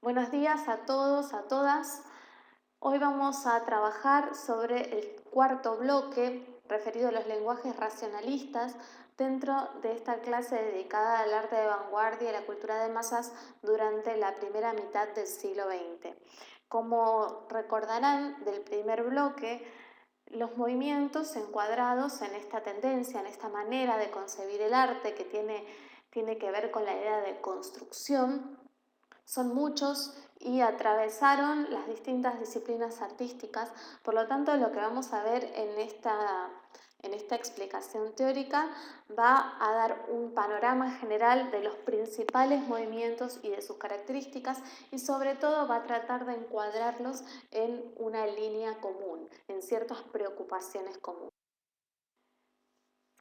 Buenos días a todos, a todas. Hoy vamos a trabajar sobre el cuarto bloque referido a los lenguajes racionalistas dentro de esta clase dedicada al arte de vanguardia y la cultura de masas durante la primera mitad del siglo XX. Como recordarán del primer bloque, los movimientos encuadrados en esta tendencia, en esta manera de concebir el arte que tiene que ver con la idea de construcción, son muchos y atravesaron las distintas disciplinas artísticas. Por lo tanto, lo que vamos a ver en esta explicación teórica va a dar un panorama general de los principales movimientos y de sus características, y sobre todo va a tratar de encuadrarlos en una línea común, en ciertas preocupaciones comunes.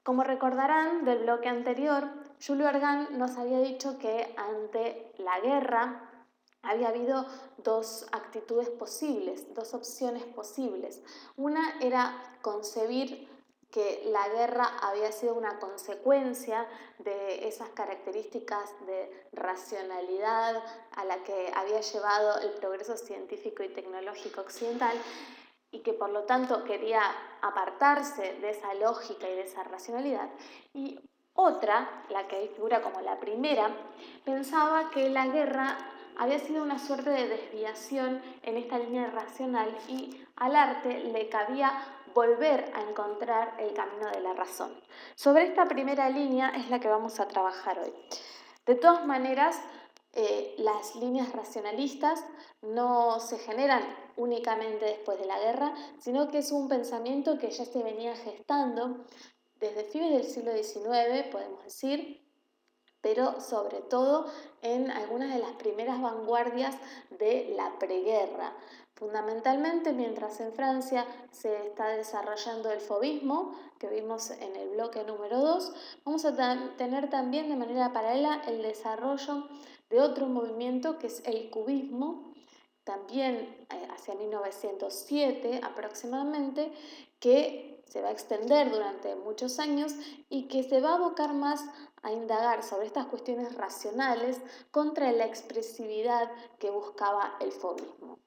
Como recordarán del bloque anterior, Julio Argan nos había dicho que ante la guerra había habido dos actitudes posibles, dos opciones posibles. Una era concebir que la guerra había sido una consecuencia de esas características de racionalidad a la que había llevado el progreso científico y tecnológico occidental, y que por lo tanto quería apartarse de esa lógica y de esa racionalidad. Y otra, la que figura como la primera, pensaba que la guerra había sido una suerte de desviación en esta línea racional y al arte le cabía volver a encontrar el camino de la razón. Sobre esta primera línea es la que vamos a trabajar hoy. De todas maneras, las líneas racionalistas no se generan únicamente después de la guerra, sino que es un pensamiento que ya se venía gestando desde fines del siglo XIX, podemos decir, pero sobre todo en algunas de las primeras vanguardias de la preguerra. Fundamentalmente, mientras en Francia se está desarrollando el fauvismo, que vimos en el bloque número 2, vamos a tener también de manera paralela el desarrollo de otro movimiento que es el cubismo, también hacia 1907 aproximadamente, que se va a extender durante muchos años y que se va a abocar más a indagar sobre estas cuestiones racionales contra la expresividad que buscaba el fauvismo.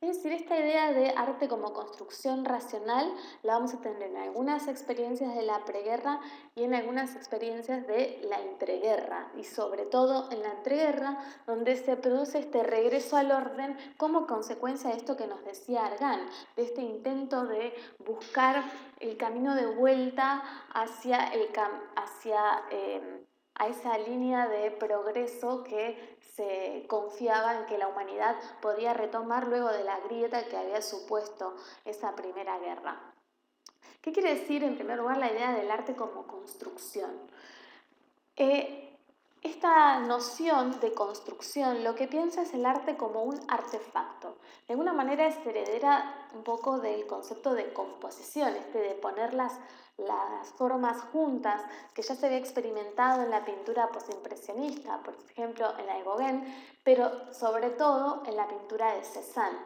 Es decir, esta idea de arte como construcción racional la vamos a tener en algunas experiencias de la preguerra y en algunas experiencias de la entreguerra, y sobre todo en la entreguerra, donde se produce este regreso al orden como consecuencia de esto que nos decía Argan, de este intento de buscar el camino de vuelta hacia a esa línea de progreso que se confiaba en que la humanidad podía retomar luego de la grieta que había supuesto esa primera guerra. ¿Qué quiere decir, en primer lugar, la idea del arte como construcción? Esta noción de construcción lo que piensa es el arte como un artefacto. De alguna manera es heredera un poco del concepto de composición, de poner las formas juntas, que ya se había experimentado en la pintura postimpresionista, por ejemplo en la de Gauguin, pero sobre todo en la pintura de Cézanne,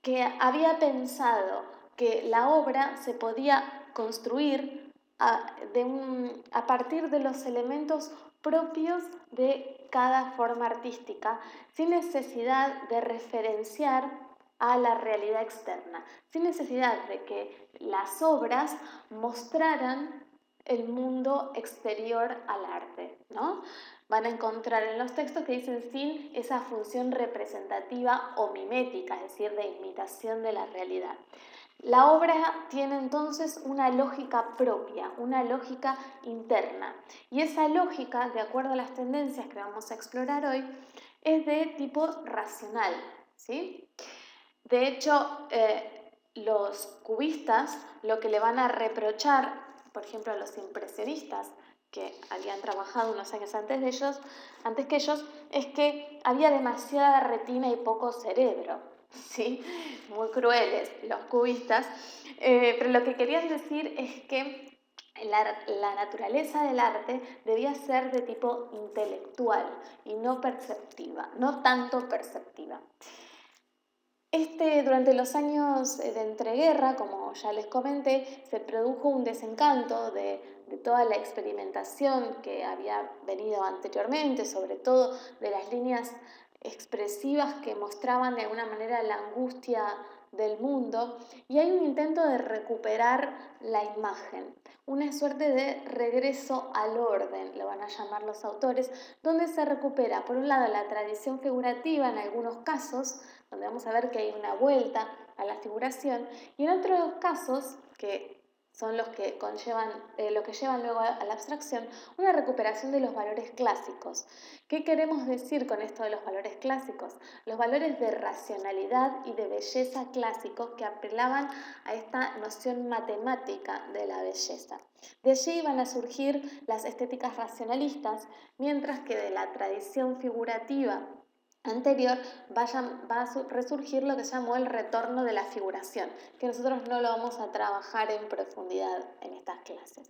que había pensado que la obra se podía construir a partir de los elementos propios de cada forma artística, sin necesidad de referenciar a la realidad externa, sin necesidad de que las obras mostraran el mundo exterior al arte, ¿no? Van a encontrar en los textos que dicen sin esa función representativa o mimética, es decir, de imitación de la realidad. La obra tiene entonces una lógica propia, una lógica interna, y esa lógica, de acuerdo a las tendencias que vamos a explorar hoy, es de tipo racional, ¿sí? De hecho, los cubistas lo que le van a reprochar, por ejemplo, a los impresionistas que habían trabajado unos años antes que ellos, es que había demasiada retina y poco cerebro, ¿sí? Muy crueles los cubistas, pero lo que querían decir es que la naturaleza del arte debía ser de tipo intelectual y no perceptiva, no tanto perceptiva. Durante los años de entreguerra, como ya les comenté, se produjo un desencanto de toda la experimentación que había venido anteriormente, sobre todo de las líneas expresivas que mostraban de alguna manera la angustia del mundo, y hay un intento de recuperar la imagen, una suerte de regreso al orden, lo van a llamar los autores, donde se recupera, por un lado, la tradición figurativa en algunos casos, donde vamos a ver que hay una vuelta a la figuración, y en otros casos, que son los que conllevan, lo que llevan luego a la abstracción, una recuperación de los valores clásicos. ¿Qué queremos decir con esto de los valores clásicos? Los valores de racionalidad y de belleza clásicos que apelaban a esta noción matemática de la belleza. De allí van a surgir las estéticas racionalistas, mientras que de la tradición figurativa anterior va a resurgir lo que se llamó el retorno de la figuración, que nosotros no lo vamos a trabajar en profundidad en estas clases.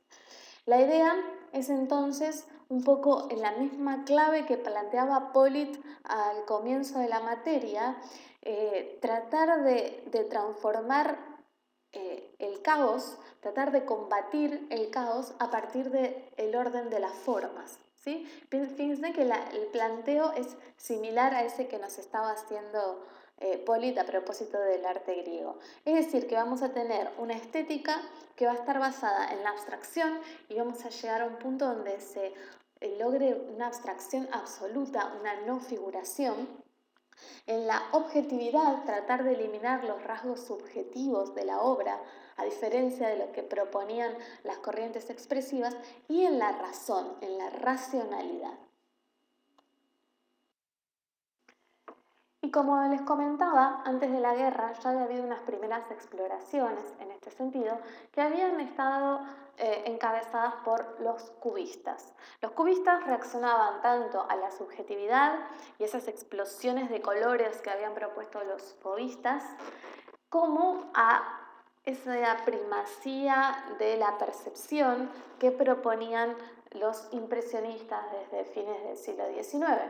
La idea es entonces un poco en la misma clave que planteaba Polit al comienzo de la materia, tratar de transformar el caos, tratar de combatir el caos a partir del orden de las formas. ¿Sí? Fíjense que el planteo es similar a ese que nos estaba haciendo Polit a propósito del arte griego. Es decir, que vamos a tener una estética que va a estar basada en la abstracción y vamos a llegar a un punto donde se logre una abstracción absoluta, una no figuración. En la objetividad, tratar de eliminar los rasgos subjetivos de la obra, a diferencia de lo que proponían las corrientes expresivas, y en la razón, en la racionalidad. Y como les comentaba, antes de la guerra ya había habido unas primeras exploraciones en este sentido que habían estado encabezadas por los cubistas. Los cubistas reaccionaban tanto a la subjetividad y esas explosiones de colores que habían propuesto los fauvistas, como a esa primacía de la percepción que proponían los impresionistas desde fines del siglo XIX.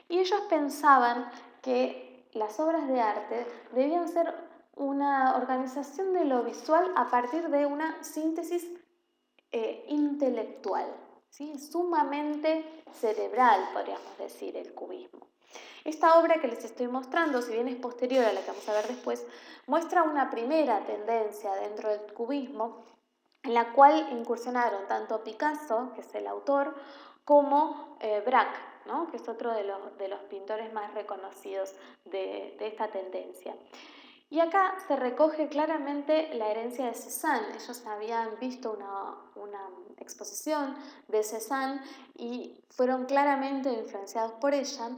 Y ellos pensaban que las obras de arte debían ser una organización de lo visual a partir de una síntesis intelectual, ¿sí? Sumamente cerebral, podríamos decir, el cubismo. Esta obra que les estoy mostrando, si bien es posterior a la que vamos a ver después, muestra una primera tendencia dentro del cubismo en la cual incursionaron tanto Picasso, que es el autor, como Braque, ¿no? Que es otro de los pintores más reconocidos de esta tendencia. Y acá se recoge claramente la herencia de Cézanne. Ellos habían visto una exposición de Cézanne y fueron claramente influenciados por ella.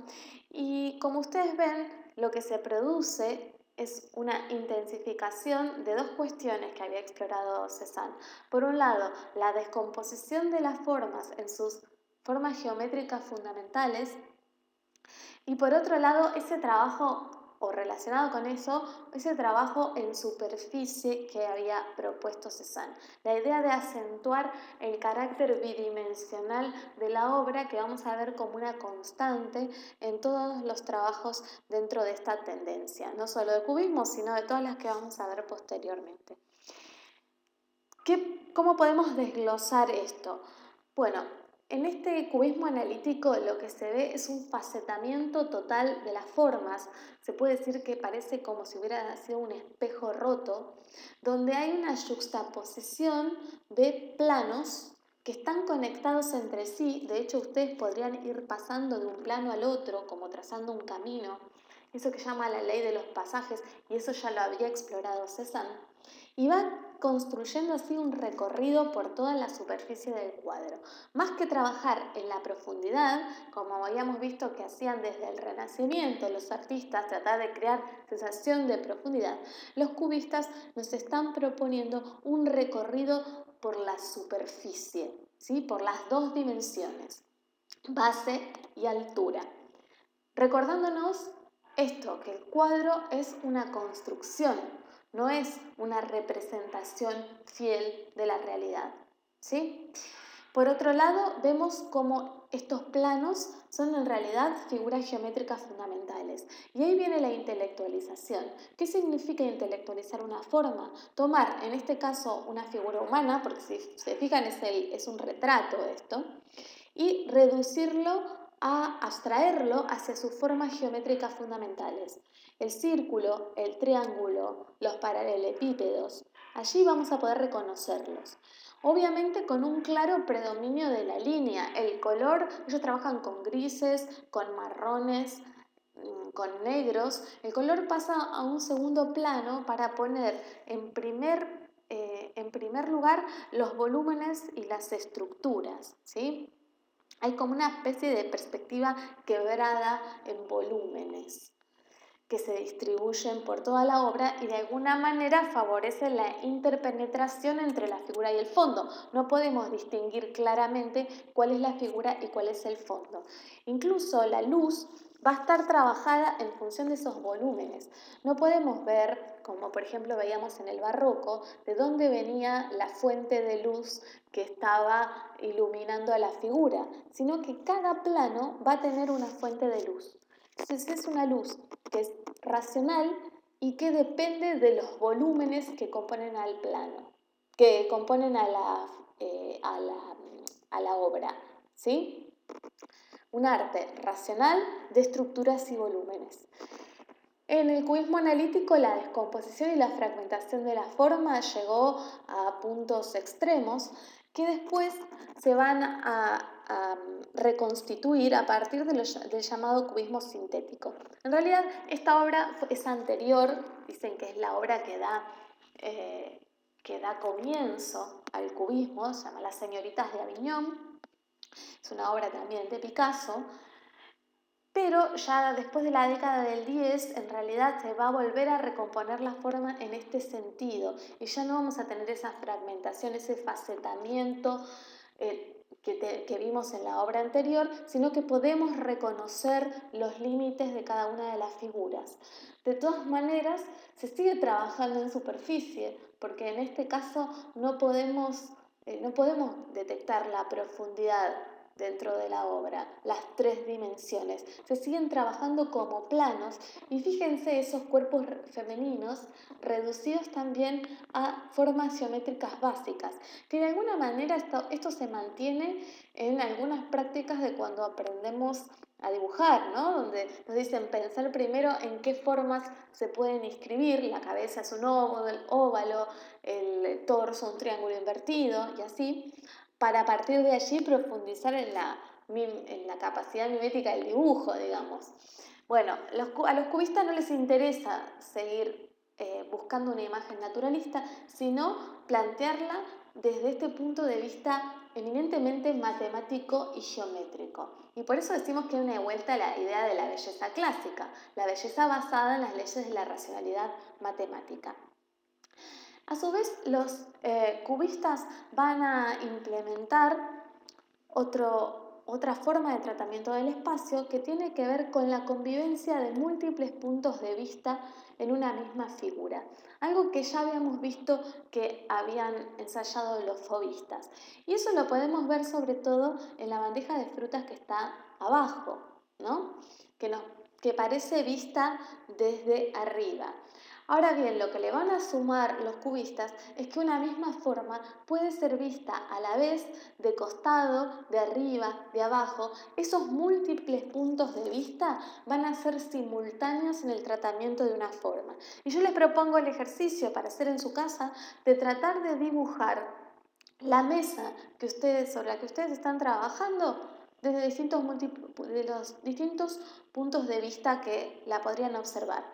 Y como ustedes ven, lo que se produce es una intensificación de dos cuestiones que había explorado Cézanne. Por un lado, la descomposición de las formas en sus formas geométricas fundamentales, y por otro lado, ese trabajo, o relacionado con eso, ese trabajo en superficie que había propuesto Cézanne. La idea de acentuar el carácter bidimensional de la obra, que vamos a ver como una constante en todos los trabajos dentro de esta tendencia, no solo del cubismo, sino de todas las que vamos a ver posteriormente. ¿Cómo podemos desglosar esto? Bueno, en este cubismo analítico lo que se ve es un facetamiento total de las formas. Se puede decir que parece como si hubiera sido un espejo roto, donde hay una yuxtaposición de planos que están conectados entre sí. De hecho, ustedes podrían ir pasando de un plano al otro, como trazando un camino. Eso que llama la ley de los pasajes, y eso ya lo había explorado Cézanne. Y va construyendo así un recorrido por toda la superficie del cuadro. Más que trabajar en la profundidad, como habíamos visto que hacían desde el Renacimiento los artistas, tratar de crear sensación de profundidad, los cubistas nos están proponiendo un recorrido por la superficie, ¿sí? Por las dos dimensiones, base y altura. Recordándonos esto, que el cuadro es una construcción, no es una representación fiel de la realidad, ¿sí? Por otro lado, vemos cómo estos planos son en realidad figuras geométricas fundamentales. Y ahí viene la intelectualización. ¿Qué significa intelectualizar una forma? Tomar, en este caso, una figura humana, porque si se fijan es un retrato esto, y reducirlo a abstraerlo hacia sus formas geométricas fundamentales. El círculo, el triángulo, los paralelepípedos. Allí vamos a poder reconocerlos. Obviamente con un claro predominio de la línea. El color, ellos trabajan con grises, con marrones, con negros. El color pasa a un segundo plano para poner en primer lugar los volúmenes y las estructuras, ¿sí? Hay como una especie de perspectiva quebrada en volúmenes que se distribuyen por toda la obra y de alguna manera favorecen la interpenetración entre la figura y el fondo. No podemos distinguir claramente cuál es la figura y cuál es el fondo. Incluso la luz va a estar trabajada en función de esos volúmenes. No podemos ver, como por ejemplo veíamos en el barroco, de dónde venía la fuente de luz que estaba iluminando a la figura, sino que cada plano va a tener una fuente de luz. Entonces es una luz que es racional y que depende de los volúmenes que componen al plano, que componen a la obra, ¿sí? Un arte racional de estructuras y volúmenes. En el cubismo analítico, la descomposición y la fragmentación de la forma llegó a puntos extremos que después se van a reconstituir a partir del llamado cubismo sintético. En realidad, esta obra es anterior, dicen que es la obra que da comienzo al cubismo, se llama Las señoritas de Aviñón, es una obra también de Picasso, pero ya después de la década del 10, en realidad se va a volver a recomponer la forma en este sentido y ya no vamos a tener esa fragmentación, ese facetamiento que vimos en la obra anterior, sino que podemos reconocer los límites de cada una de las figuras. De todas maneras, se sigue trabajando en superficie, porque en este caso no podemos detectar la profundidad dentro de la obra, las 3 dimensiones. Se siguen trabajando como planos y fíjense esos cuerpos femeninos reducidos también a formas geométricas básicas, que de alguna manera esto se mantiene en algunas prácticas de cuando aprendemos a dibujar, ¿no? Donde nos dicen pensar primero en qué formas se pueden inscribir, la cabeza es un óvalo, el torso un triángulo invertido y así, para a partir de allí profundizar en la capacidad mimética del dibujo, digamos. Bueno, a los cubistas no les interesa seguir buscando una imagen naturalista, sino plantearla desde este punto de vista eminentemente matemático y geométrico. Y por eso decimos que hay una vuelta a la idea de la belleza clásica, la belleza basada en las leyes de la racionalidad matemática. A su vez, los cubistas van a implementar otra forma de tratamiento del espacio que tiene que ver con la convivencia de múltiples puntos de vista en una misma figura. Algo que ya habíamos visto que habían ensayado los fauvistas. Y eso lo podemos ver sobre todo en la bandeja de frutas que está abajo, ¿no? Que parece vista desde arriba. Ahora bien, lo que le van a sumar los cubistas es que una misma forma puede ser vista a la vez de costado, de arriba, de abajo. Esos múltiples puntos de vista van a ser simultáneos en el tratamiento de una forma. Y yo les propongo el ejercicio para hacer en su casa de tratar de dibujar la mesa sobre la que ustedes están trabajando desde los distintos puntos de vista que la podrían observar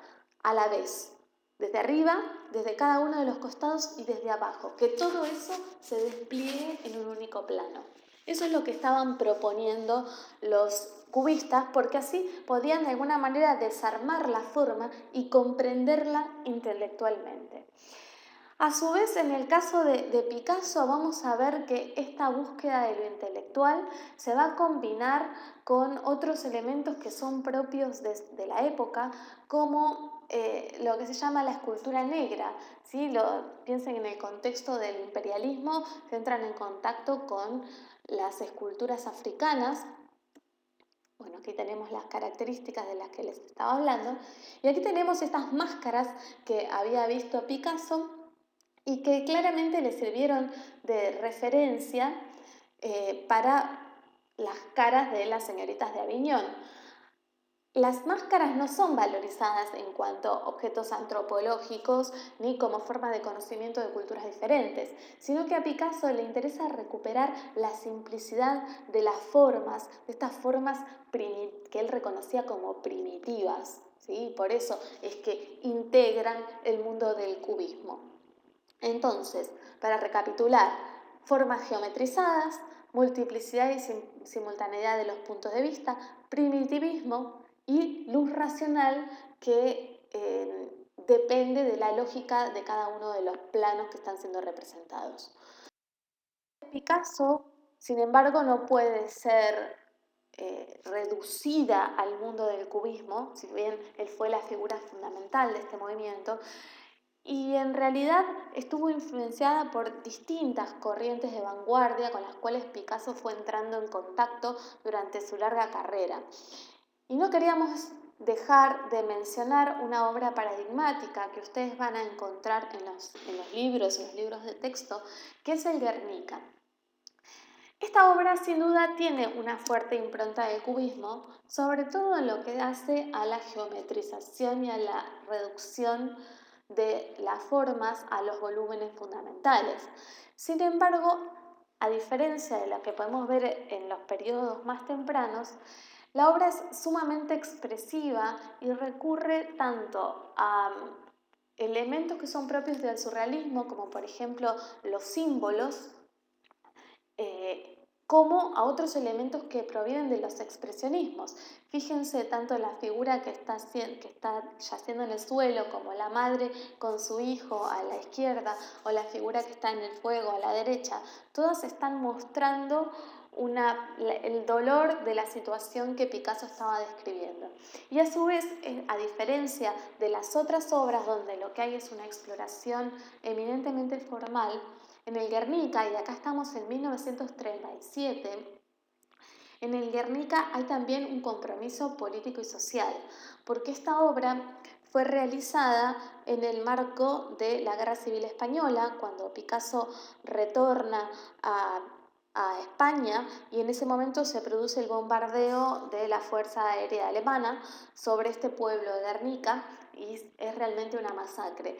a la vez. Desde arriba, desde cada uno de los costados y desde abajo. Que todo eso se despliegue en un único plano. Eso es lo que estaban proponiendo los cubistas, porque así podían de alguna manera desarmar la forma y comprenderla intelectualmente. A su vez, en el caso de Picasso, vamos a ver que esta búsqueda de lo intelectual se va a combinar con otros elementos que son propios de la época, como lo que se llama la escultura negra. ¿Sí? Piensen en el contexto del imperialismo, se entran en contacto con las esculturas africanas. Bueno, aquí tenemos las características de las que les estaba hablando. Y aquí tenemos estas máscaras que había visto Picasso y que claramente le sirvieron de referencia para las caras de las señoritas de Aviñón. Las máscaras no son valorizadas en cuanto a objetos antropológicos ni como forma de conocimiento de culturas diferentes, sino que a Picasso le interesa recuperar la simplicidad de las formas, de estas formas que él reconocía como primitivas, ¿sí? Por eso es que integran el mundo del cubismo. Entonces, para recapitular, formas geometrizadas, multiplicidad y simultaneidad de los puntos de vista, primitivismo y luz racional que depende de la lógica de cada uno de los planos que están siendo representados. Picasso, sin embargo, no puede ser reducida al mundo del cubismo, si bien él fue la figura fundamental de este movimiento, y en realidad estuvo influenciada por distintas corrientes de vanguardia con las cuales Picasso fue entrando en contacto durante su larga carrera. Y no queríamos dejar de mencionar una obra paradigmática que ustedes van a encontrar en los libros de texto, que es el Guernica. Esta obra sin duda tiene una fuerte impronta del cubismo, sobre todo en lo que hace a la geometrización y a la reducción de las formas a los volúmenes fundamentales. Sin embargo, a diferencia de lo que podemos ver en los periodos más tempranos, la obra es sumamente expresiva y recurre tanto a elementos que son propios del surrealismo, como por ejemplo los símbolos, como a otros elementos que provienen de los expresionismos. Fíjense tanto la figura que está yaciendo en el suelo, como la madre con su hijo a la izquierda, o la figura que está en el fuego a la derecha, todas están mostrando el dolor de la situación que Picasso estaba describiendo. Y a su vez, a diferencia de las otras obras donde lo que hay es una exploración eminentemente formal, en el Guernica, y acá estamos en 1937, en el Guernica hay también un compromiso político y social, porque esta obra fue realizada en el marco de la Guerra Civil Española, cuando Picasso retorna a España, y en ese momento se produce el bombardeo de la Fuerza Aérea Alemana sobre este pueblo de Guernica, y es realmente una masacre.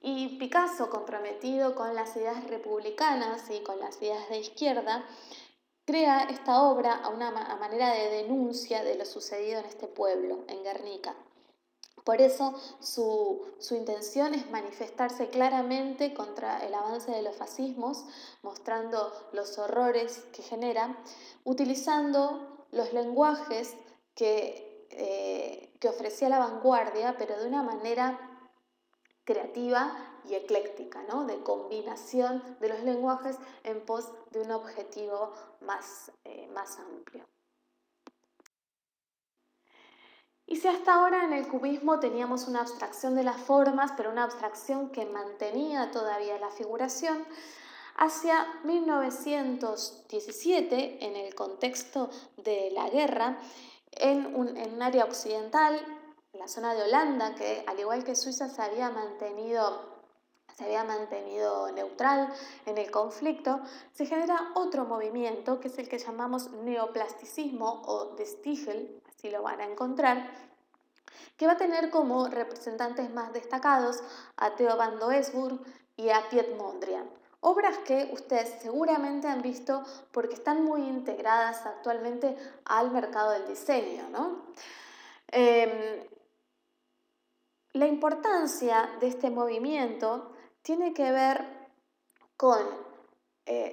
Y Picasso, comprometido con las ideas republicanas y con las ideas de izquierda, crea esta obra a una manera de denuncia de lo sucedido en este pueblo, en Guernica. Por eso su intención es manifestarse claramente contra el avance de los fascismos, mostrando los horrores que genera, utilizando los lenguajes que ofrecía la vanguardia, pero de una manera creativa y ecléctica, ¿no? De combinación de los lenguajes en pos de un objetivo más amplio. Y si hasta ahora en el cubismo teníamos una abstracción de las formas, pero una abstracción que mantenía todavía la figuración, hacia 1917, en el contexto de la guerra, en un área occidental, la zona de Holanda, que al igual que Suiza se había mantenido neutral en el conflicto, se genera otro movimiento que es el que llamamos neoplasticismo o de Stiegel, así lo van a encontrar, que va a tener como representantes más destacados a Theo van Doesburg y a Piet Mondrian. Obras que ustedes seguramente han visto porque están muy integradas actualmente al mercado del diseño, ¿no? La importancia de este movimiento tiene que ver con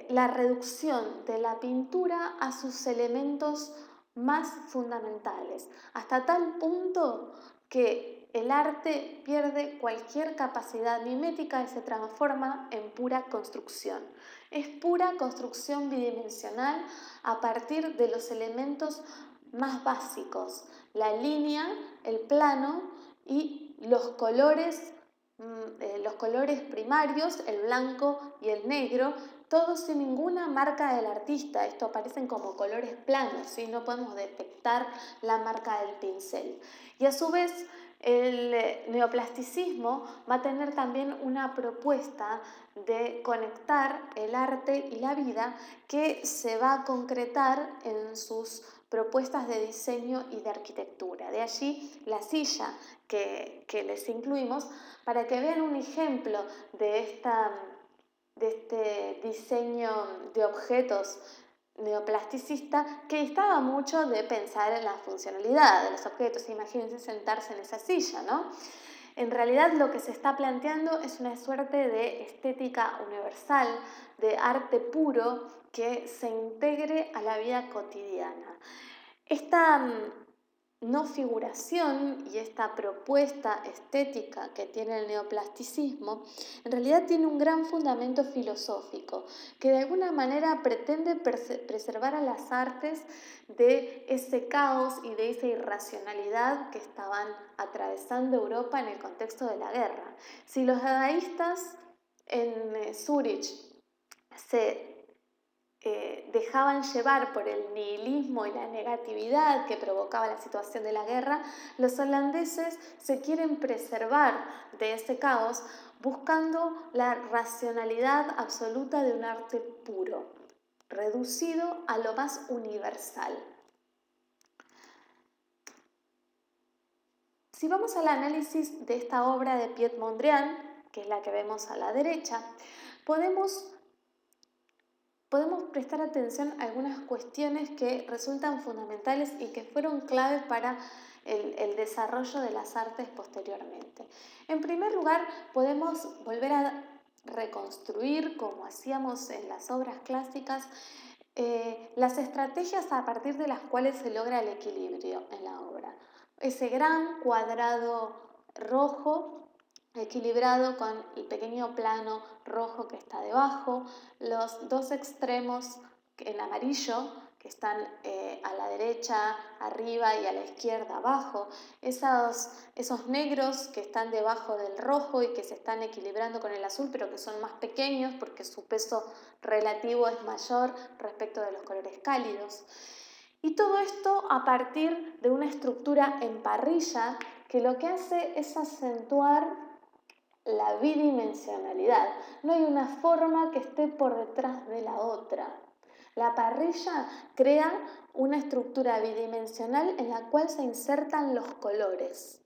la reducción de la pintura a sus elementos más fundamentales, hasta tal punto que el arte pierde cualquier capacidad mimética y se transforma en pura construcción. Es pura construcción bidimensional a partir de los elementos más básicos, la línea, el plano y los colores primarios, el blanco y el negro, todo sin ninguna marca del artista. Esto aparecen como colores planos, ¿sí? No podemos detectar la marca del pincel. Y a su vez, el neoplasticismo va a tener también una propuesta de conectar el arte y la vida que se va a concretar en sus propuestas de diseño y de arquitectura. De allí la silla que les incluimos para que vean un ejemplo de este diseño de objetos neoplasticista que distaba mucho de pensar en la funcionalidad de los objetos. Imagínense sentarse en esa silla, ¿no? En realidad lo que se está planteando es una suerte de estética universal, de arte puro que se integre a la vida cotidiana. Esta no figuración y esta propuesta estética que tiene el neoplasticismo en realidad tiene un gran fundamento filosófico que de alguna manera pretende preservar a las artes de ese caos y de esa irracionalidad que estaban atravesando Europa en el contexto de la guerra. Si los dadaístas en Zúrich se dejaban llevar por el nihilismo y la negatividad que provocaba la situación de la guerra, los holandeses se quieren preservar de ese caos buscando la racionalidad absoluta de un arte puro, reducido a lo más universal. Si vamos al análisis de esta obra de Piet Mondrian, que es la que vemos a la derecha, podemos prestar atención a algunas cuestiones que resultan fundamentales y que fueron claves para el desarrollo de las artes posteriormente. En primer lugar, podemos volver a reconstruir, como hacíamos en las obras clásicas, las estrategias a partir de las cuales se logra el equilibrio en la obra. Ese gran cuadrado rojo equilibrado con el pequeño plano rojo que está debajo, los dos extremos en amarillo que están a la derecha arriba y a la izquierda abajo, esos negros que están debajo del rojo y que se están equilibrando con el azul pero que son más pequeños porque su peso relativo es mayor respecto de los colores cálidos. Y todo esto a partir de una estructura en parrilla que lo que hace es acentuar la bidimensionalidad. No hay una forma que esté por detrás de la otra. La parrilla crea una estructura bidimensional en la cual se insertan los colores.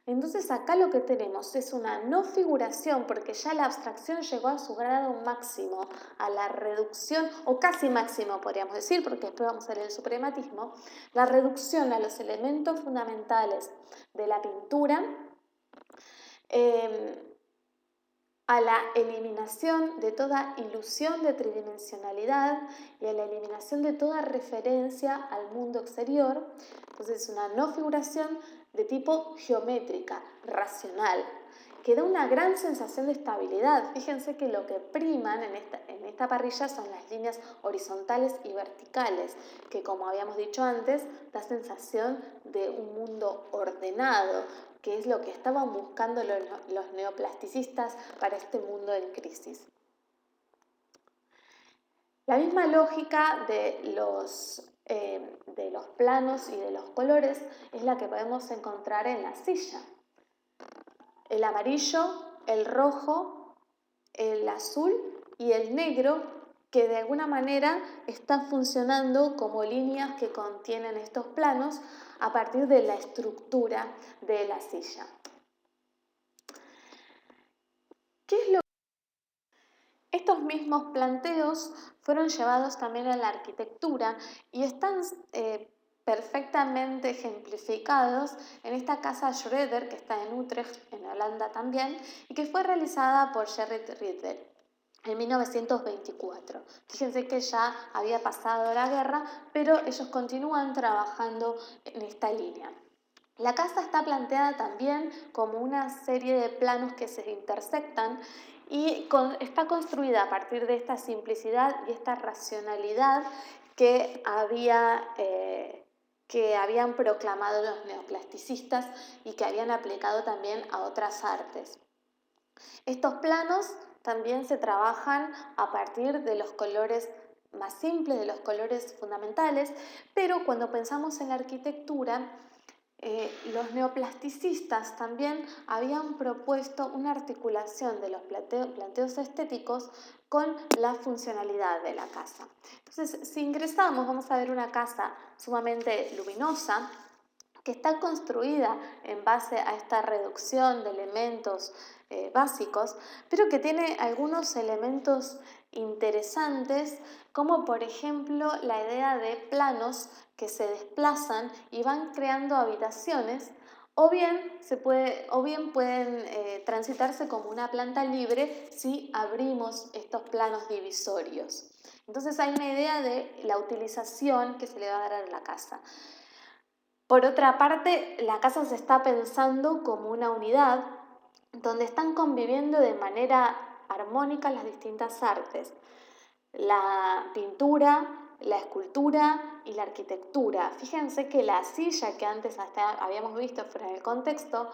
Entonces acá lo que tenemos es una no figuración, porque ya la abstracción llegó a su grado máximo, a la reducción, o casi máximo podríamos decir, porque después vamos a ver el suprematismo, la reducción a los elementos fundamentales de la pintura, a la eliminación de toda ilusión de tridimensionalidad y a la eliminación de toda referencia al mundo exterior. Entonces es una no figuración de tipo geométrica, racional, que da una gran sensación de estabilidad. Fíjense que lo que priman en esta parrilla son las líneas horizontales y verticales, que como habíamos dicho antes, da sensación de un mundo ordenado, que es lo que estaban buscando los neoplasticistas para este mundo en crisis. La misma lógica de los planos y de los colores es la que podemos encontrar en la silla. El amarillo, el rojo, el azul y el negro que de alguna manera están funcionando como líneas que contienen estos planos a partir de la estructura de la silla. ¿Qué es lo que... Estos mismos planteos fueron llevados también a la arquitectura y están perfectamente ejemplificados en esta casa Schroeder, que está en Utrecht, en Holanda también, y que fue realizada por Gerrit Rietveld en 1924. Fíjense que ya había pasado la guerra, pero ellos continúan trabajando en esta línea. La casa está planteada también como una serie de planos que se intersectan y está construida a partir de esta simplicidad y esta racionalidad que habían proclamado los neoplasticistas y que habían aplicado también a otras artes. Estos planos también se trabajan a partir de los colores más simples, de los colores fundamentales, pero cuando pensamos en la arquitectura, los neoplasticistas también habían propuesto una articulación de los planteos estéticos con la funcionalidad de la casa. Entonces, si ingresamos, vamos a ver una casa sumamente luminosa, que está construida en base a esta reducción de elementos básicos, pero que tiene algunos elementos interesantes, como por ejemplo la idea de planos que se desplazan y van creando habitaciones, o bien pueden transitarse como una planta libre si abrimos estos planos divisorios. Entonces hay una idea de la utilización que se le va a dar a la casa. Por otra parte, la casa se está pensando como una unidad donde están conviviendo de manera armónica las distintas artes: la pintura, la escultura y la arquitectura. Fíjense que la silla que antes hasta habíamos visto fuera del contexto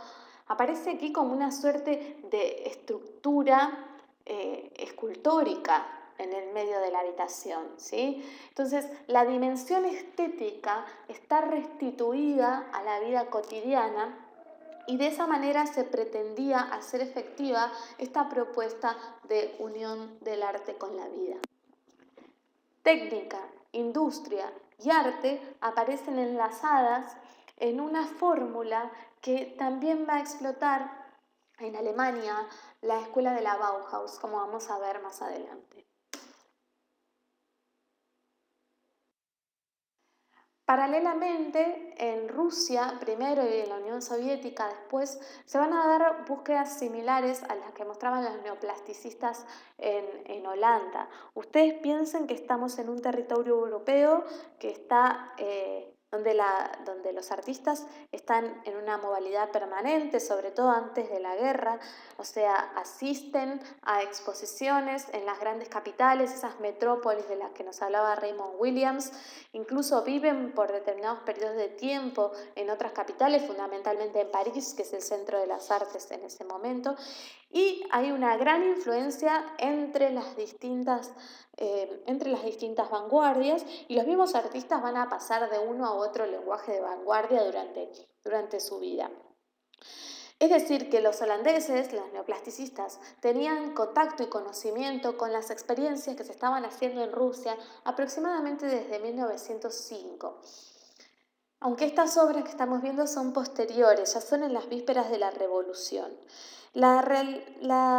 aparece aquí como una suerte de estructura escultórica en el medio de la habitación, ¿sí? Entonces, la dimensión estética está restituida a la vida cotidiana y de esa manera se pretendía hacer efectiva esta propuesta de unión del arte con la vida. Técnica, industria y arte aparecen enlazadas en una fórmula que también va a explotar en Alemania la escuela de la Bauhaus, como vamos a ver más adelante. Paralelamente, en Rusia primero y en la Unión Soviética después, se van a dar búsquedas similares a las que mostraban los neoplasticistas en Holanda. Ustedes piensen que estamos en un territorio europeo que está, donde los artistas están en una modalidad permanente, sobre todo antes de la guerra, o sea, asisten a exposiciones en las grandes capitales, esas metrópolis de las que nos hablaba Raymond Williams. Incluso viven por determinados periodos de tiempo en otras capitales, fundamentalmente en París, que es el centro de las artes en ese momento, y hay una gran influencia entre las distintas vanguardias, y los mismos artistas van a pasar de uno a otro lenguaje de vanguardia durante su vida. Es decir, que los holandeses, los neoplasticistas, tenían contacto y conocimiento con las experiencias que se estaban haciendo en Rusia aproximadamente desde 1905. Aunque estas obras que estamos viendo son posteriores, ya son en las vísperas de la Revolución. La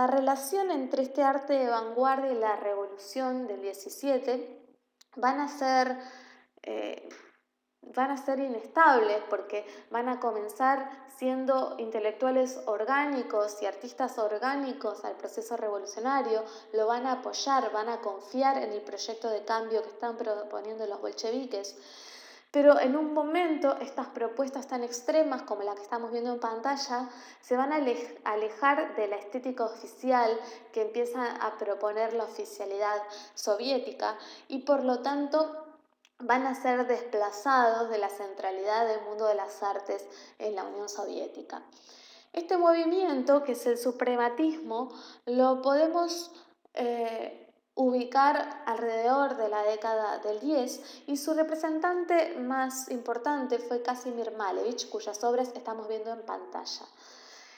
relación entre este arte de vanguardia y la Revolución del 17 van a ser inestables, porque van a comenzar siendo intelectuales orgánicos y artistas orgánicos al proceso revolucionario, lo van a apoyar, van a confiar en el proyecto de cambio que están proponiendo los bolcheviques. Pero en un momento estas propuestas tan extremas como la que estamos viendo en pantalla se van a alejar de la estética oficial que empieza a proponer la oficialidad soviética, y por lo tanto van a ser desplazados de la centralidad del mundo de las artes en la Unión Soviética. Este movimiento, que es el suprematismo, lo podemos ubicar alrededor de la década del 10, y su representante más importante fue Kazimir Malevich, cuyas obras estamos viendo en pantalla.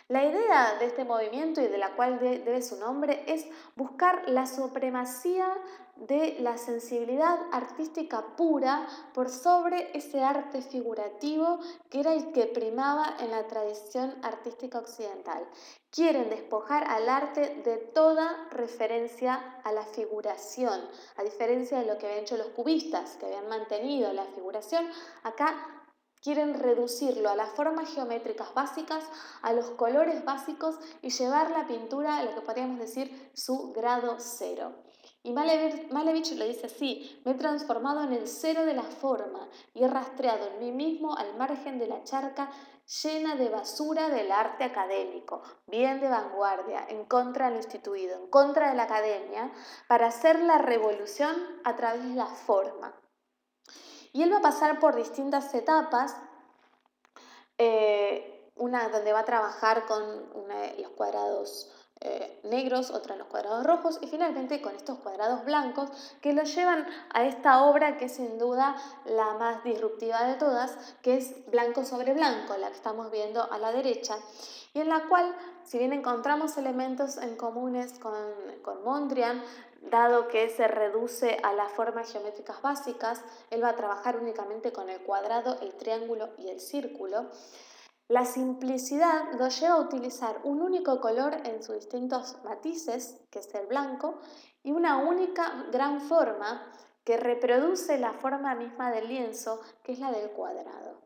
La idea de este movimiento, y de la cual debe su nombre, es buscar la supremacía de la sensibilidad artística pura por sobre ese arte figurativo que era el que primaba en la tradición artística occidental. Quieren despojar al arte de toda referencia a la figuración, a diferencia de lo que habían hecho los cubistas, que habían mantenido la figuración. Acá quieren reducirlo a las formas geométricas básicas, a los colores básicos, y llevar la pintura a lo que podríamos decir su grado cero. Y Malevich lo dice así: me he transformado en el cero de la forma y he rastreado en mí mismo al margen de la charca llena de basura del arte académico, bien de vanguardia, en contra de lo instituido, en contra de la academia, para hacer la revolución a través de la forma. Y él va a pasar por distintas etapas, una donde va a trabajar con los cuadrados negros, otra en los cuadrados rojos y finalmente con estos cuadrados blancos que lo llevan a esta obra que es sin duda la más disruptiva de todas, que es Blanco sobre Blanco, la que estamos viendo a la derecha, y en la cual, si bien encontramos elementos en comunes con Mondrian, dado que se reduce a las formas geométricas básicas, él va a trabajar únicamente con el cuadrado, el triángulo y el círculo. La simplicidad lo lleva a utilizar un único color en sus distintos matices, que es el blanco, y una única gran forma que reproduce la forma misma del lienzo, que es la del cuadrado.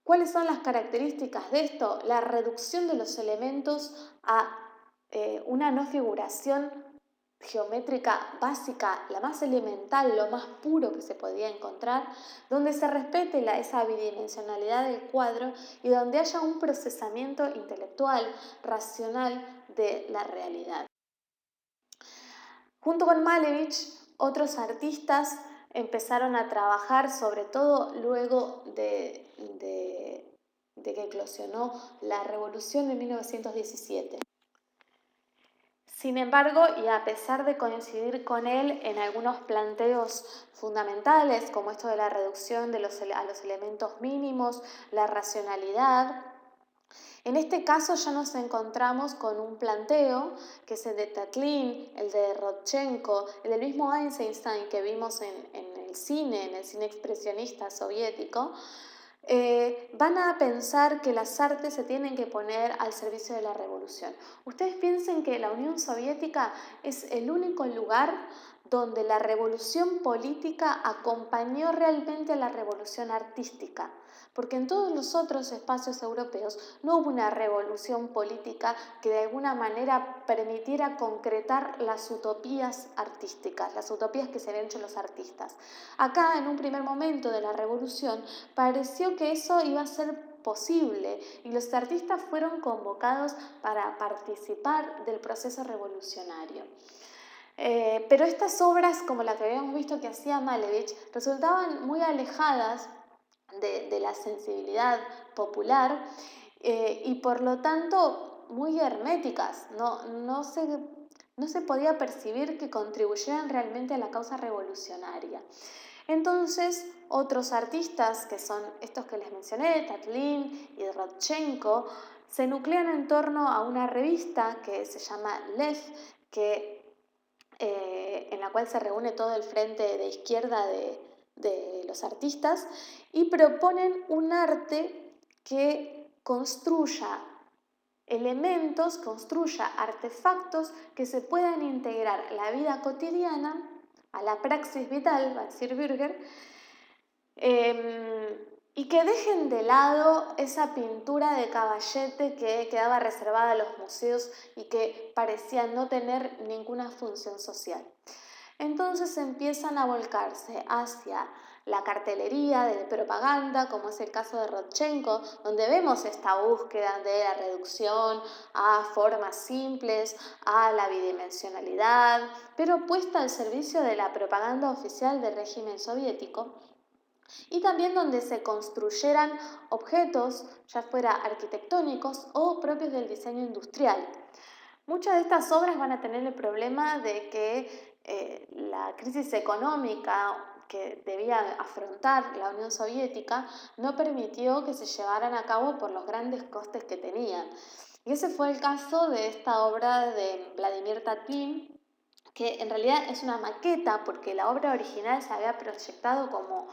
¿Cuáles son las características de esto? La reducción de los elementos a una no figuración geométrica básica, la más elemental, lo más puro que se podía encontrar, donde se respete esa bidimensionalidad del cuadro y donde haya un procesamiento intelectual, racional de la realidad. Junto con Malevich, otros artistas empezaron a trabajar, sobre todo luego de que eclosionó la revolución de 1917. Sin embargo, y a pesar de coincidir con él en algunos planteos fundamentales, como esto de la reducción a los elementos mínimos, la racionalidad, en este caso ya nos encontramos con un planteo, que es el de Tatlin, el de Rodchenko, el del mismo Eisenstein que vimos en el cine expresionista soviético. Van a pensar que las artes se tienen que poner al servicio de la revolución. Ustedes piensen que la Unión Soviética es el único lugar donde la revolución política acompañó realmente a la revolución artística, porque en todos los otros espacios europeos no hubo una revolución política que de alguna manera permitiera concretar las utopías artísticas, las utopías que se habían hecho los artistas. Acá, en un primer momento de la revolución, pareció que eso iba a ser posible y los artistas fueron convocados para participar del proceso revolucionario. Pero estas obras, como la que habíamos visto que hacía Malevich, resultaban muy alejadas de la sensibilidad popular y por lo tanto muy herméticas. No se podía percibir que contribuyeran realmente a la causa revolucionaria. Entonces, otros artistas, que son estos que les mencioné, Tatlin y Rodchenko, se nuclean en torno a una revista que se llama Lev, en la cual se reúne todo el frente de izquierda de los artistas y proponen un arte que construya elementos, construya artefactos que se puedan integrar a la vida cotidiana, a la praxis vital, va a decir Bürger, y que dejen de lado esa pintura de caballete que quedaba reservada a los museos y que parecía no tener ninguna función social. Entonces empiezan a volcarse hacia la cartelería de propaganda, como es el caso de Rodchenko, donde vemos esta búsqueda de la reducción a formas simples, a la bidimensionalidad, pero puesta al servicio de la propaganda oficial del régimen soviético, y también donde se construyeran objetos, ya fuera arquitectónicos o propios del diseño industrial. Muchas de estas obras van a tener el problema de que la crisis económica que debía afrontar la Unión Soviética no permitió que se llevaran a cabo por los grandes costes que tenían. Y ese fue el caso de esta obra de Vladimir Tatlin, que en realidad es una maqueta porque la obra original se había proyectado como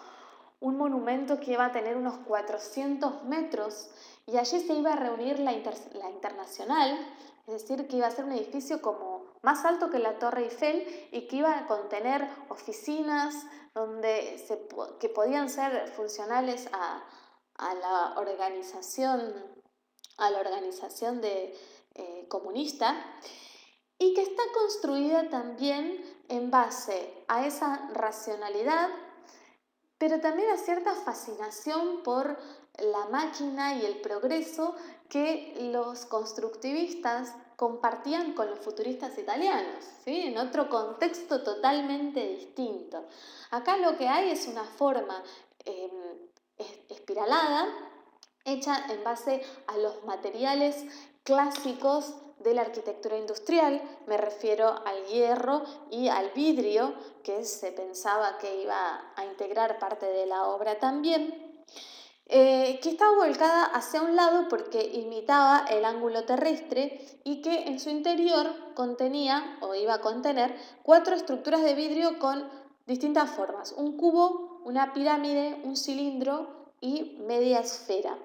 un monumento que iba a tener unos 400 metros y allí se iba a reunir la Internacional, es decir, que iba a ser un edificio como más alto que la Torre Eiffel y que iba a contener oficinas que podían ser funcionales a la organización comunista y que está construida también en base a esa racionalidad, pero también a cierta fascinación por la máquina y el progreso que los constructivistas compartían con los futuristas italianos, ¿sí? En otro contexto totalmente distinto. Acá lo que hay es una forma espiralada, hecha en base a los materiales clásicos de la arquitectura industrial, me refiero al hierro y al vidrio, que se pensaba que iba a integrar parte de la obra también, que estaba volcada hacia un lado porque imitaba el ángulo terrestre y que en su interior contenía o iba a contener 4 estructuras de vidrio con distintas formas: un cubo, una pirámide, un cilindro y media esfera,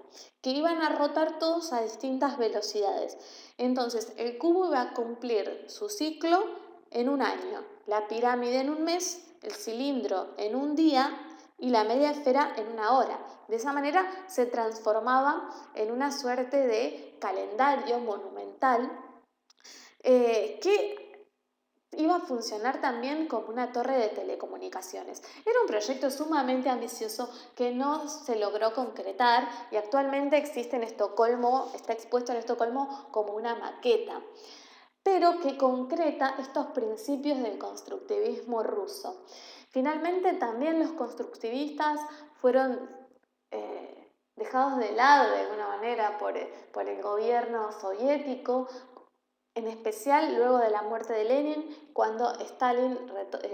que iban a rotar todos a distintas velocidades. Entonces, el cubo iba a cumplir su ciclo en un año, la pirámide en un mes, el cilindro en un día y la media esfera en una hora. De esa manera se transformaba en una suerte de calendario monumental que iba a funcionar también como una torre de telecomunicaciones. Era un proyecto sumamente ambicioso que no se logró concretar y actualmente existe en Estocolmo, está expuesto en Estocolmo como una maqueta, pero que concreta estos principios del constructivismo ruso. Finalmente también los constructivistas fueron dejados de lado de alguna manera por el gobierno soviético, en especial luego de la muerte de Lenin, cuando Stalin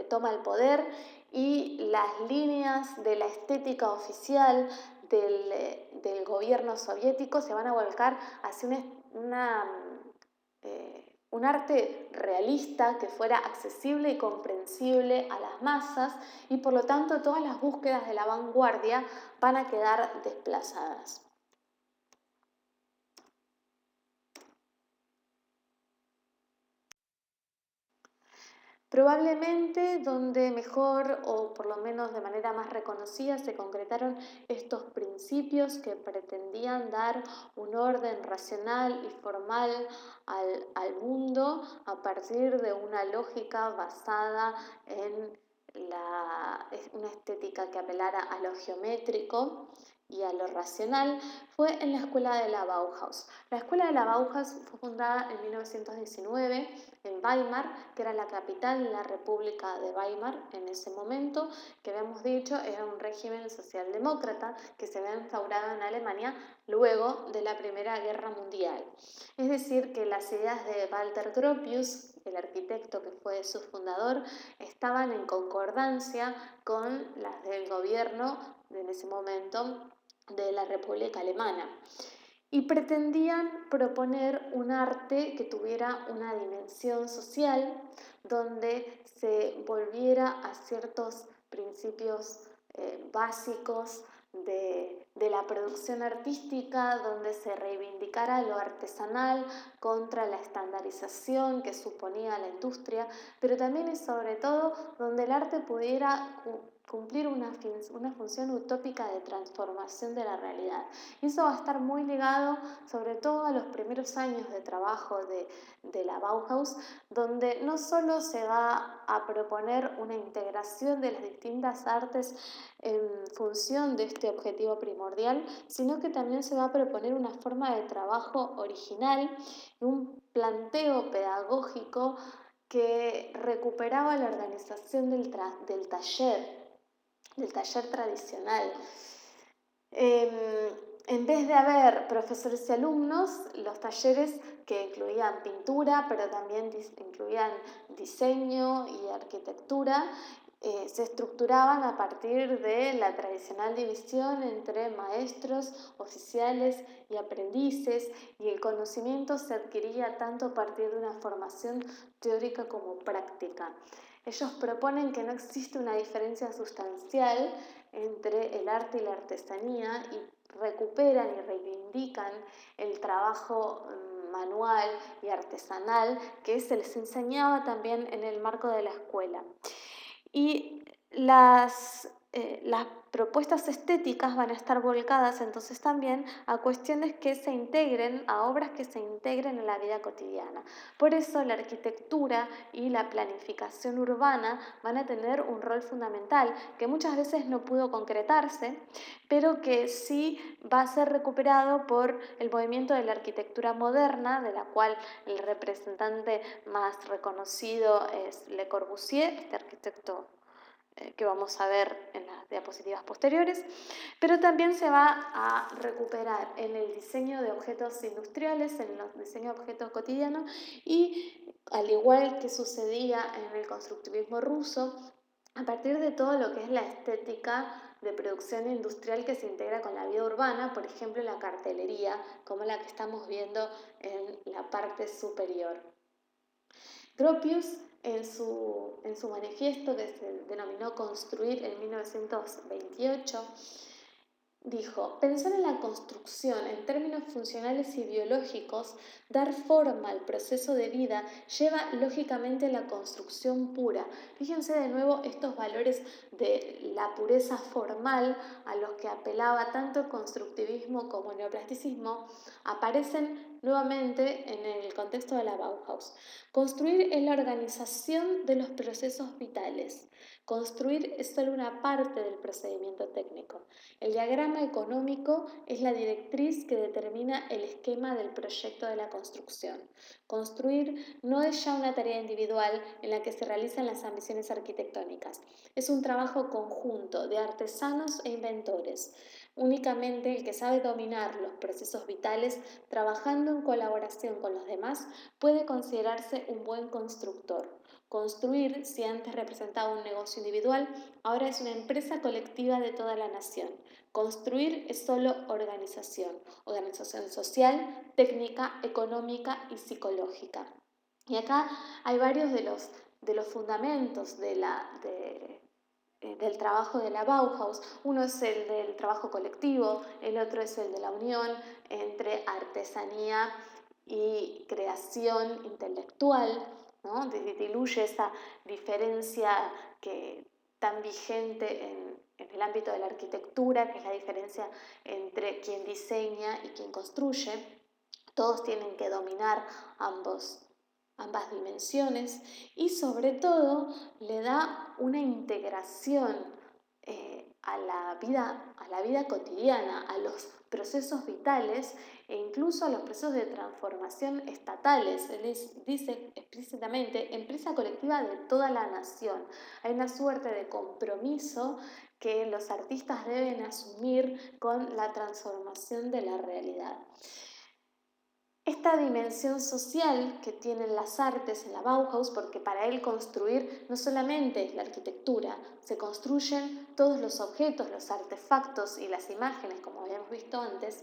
toma el poder y las líneas de la estética oficial del gobierno soviético se van a volcar hacia un arte realista que fuera accesible y comprensible a las masas, y por lo tanto todas las búsquedas de la vanguardia van a quedar desplazadas. Probablemente donde mejor, o por lo menos de manera más reconocida, se concretaron estos principios que pretendían dar un orden racional y formal al mundo a partir de una lógica basada en una estética que apelara a lo geométrico y a lo racional, fue en la escuela de la Bauhaus. La escuela de la Bauhaus fue fundada en 1919 en Weimar, que era la capital de la República de Weimar en ese momento, que habíamos dicho era un régimen socialdemócrata que se había instaurado en Alemania luego de la Primera Guerra Mundial. Es decir, que las ideas de Walter Gropius, el arquitecto que fue su fundador, estaban en concordancia con las del gobierno en ese momento de la República Alemana, y pretendían proponer un arte que tuviera una dimensión social, donde se volviera a ciertos principios básicos de la producción artística, donde se reivindicara lo artesanal contra la estandarización que suponía la industria, pero también y sobre todo donde el arte pudiera cumplir una función utópica de transformación de la realidad. Y eso va a estar muy ligado sobre todo a los primeros años de trabajo de la Bauhaus, donde no solo se va a proponer una integración de las distintas artes en función de este objetivo primordial, sino que también se va a proponer una forma de trabajo original y un planteo pedagógico que recuperaba la organización del taller tradicional. En vez de haber profesores y alumnos, los talleres que incluían pintura, pero también incluían diseño y arquitectura, se estructuraban a partir de la tradicional división entre maestros, oficiales y aprendices, y el conocimiento se adquiría tanto a partir de una formación teórica como práctica. Ellos proponen que no existe una diferencia sustancial entre el arte y la artesanía y recuperan y reivindican el trabajo manual y artesanal que se les enseñaba también en el marco de la escuela. Y las propuestas estéticas van a estar volcadas entonces también a cuestiones que se integren, a obras que se integren en la vida cotidiana. Por eso la arquitectura y la planificación urbana van a tener un rol fundamental que muchas veces no pudo concretarse, pero que sí va a ser recuperado por el movimiento de la arquitectura moderna, de la cual el representante más reconocido es Le Corbusier, este arquitecto que vamos a ver en las diapositivas posteriores, pero también se va a recuperar en el diseño de objetos industriales, en el diseño de objetos cotidianos y, al igual que sucedía en el constructivismo ruso, a partir de todo lo que es la estética de producción industrial que se integra con la vida urbana, por ejemplo la cartelería, como la que estamos viendo en la parte superior. Gropius, en su manifiesto que se denominó Construir en 1928, dijo: pensar en la construcción en términos funcionales y biológicos, dar forma al proceso de vida, lleva lógicamente a la construcción pura. Fíjense de nuevo estos valores de la pureza formal a los que apelaba tanto el constructivismo como el neoplasticismo, aparecen nuevamente en el contexto de la Bauhaus. Construir es la organización de los procesos vitales. Construir es solo una parte del procedimiento técnico. El diagrama económico es la directriz que determina el esquema del proyecto de la construcción. Construir no es ya una tarea individual en la que se realizan las ambiciones arquitectónicas. Es un trabajo conjunto de artesanos e inventores. Únicamente el que sabe dominar los procesos vitales, trabajando en colaboración con los demás, puede considerarse un buen constructor. Construir, si antes representaba un negocio individual, ahora es una empresa colectiva de toda la nación. Construir es solo organización social, técnica, económica y psicológica. Y acá hay varios de los fundamentos del trabajo de la Bauhaus. Uno es el del trabajo colectivo, el otro es el de la unión entre artesanía y creación intelectual, ¿no? Diluye esa diferencia que tan vigente en el ámbito de la arquitectura, que es la diferencia entre quien diseña y quien construye. Todos tienen que dominar ambas dimensiones y sobre todo le da una integración a la vida cotidiana, a los procesos vitales e incluso a los procesos de transformación estatales. Él dice explícitamente empresa colectiva de toda la nación. Hay una suerte de compromiso que los artistas deben asumir con la transformación de la realidad. Esta dimensión social que tienen las artes en la Bauhaus, porque para él construir no solamente es la arquitectura, se construyen todos los objetos, los artefactos y las imágenes, como habíamos visto antes,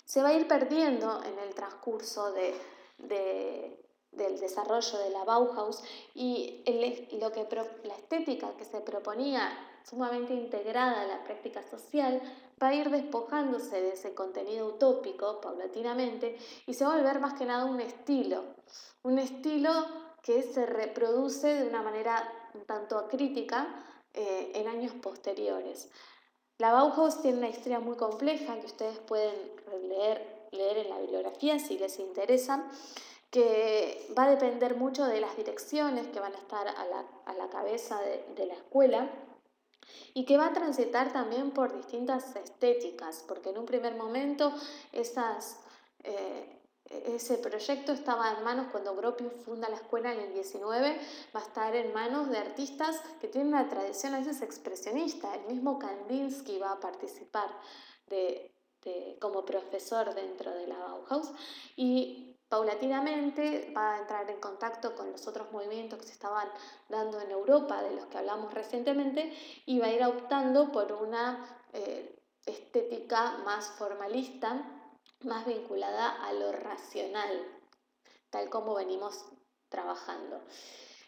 se va a ir perdiendo en el transcurso del desarrollo de la Bauhaus y la estética que se proponía, sumamente integrada a la práctica social, va a ir despojándose de ese contenido utópico paulatinamente y se va a volver más que nada un estilo que se reproduce de una manera un tanto acrítica en años posteriores. La Bauhaus tiene una historia muy compleja que ustedes pueden leer en la bibliografía si les interesa, que va a depender mucho de las direcciones que van a estar a la cabeza de la escuela y que va a transitar también por distintas estéticas, porque en un primer momento ese proyecto estaba en manos, cuando Gropius funda la escuela en el 19, va a estar en manos de artistas que tienen una tradición a veces expresionista. El mismo Kandinsky va a participar como profesor dentro de la Bauhaus y paulatinamente va a entrar en contacto con los otros movimientos que se estaban dando en Europa, de los que hablamos recientemente, y va a ir optando por una estética más formalista, más vinculada a lo racional, tal como venimos trabajando.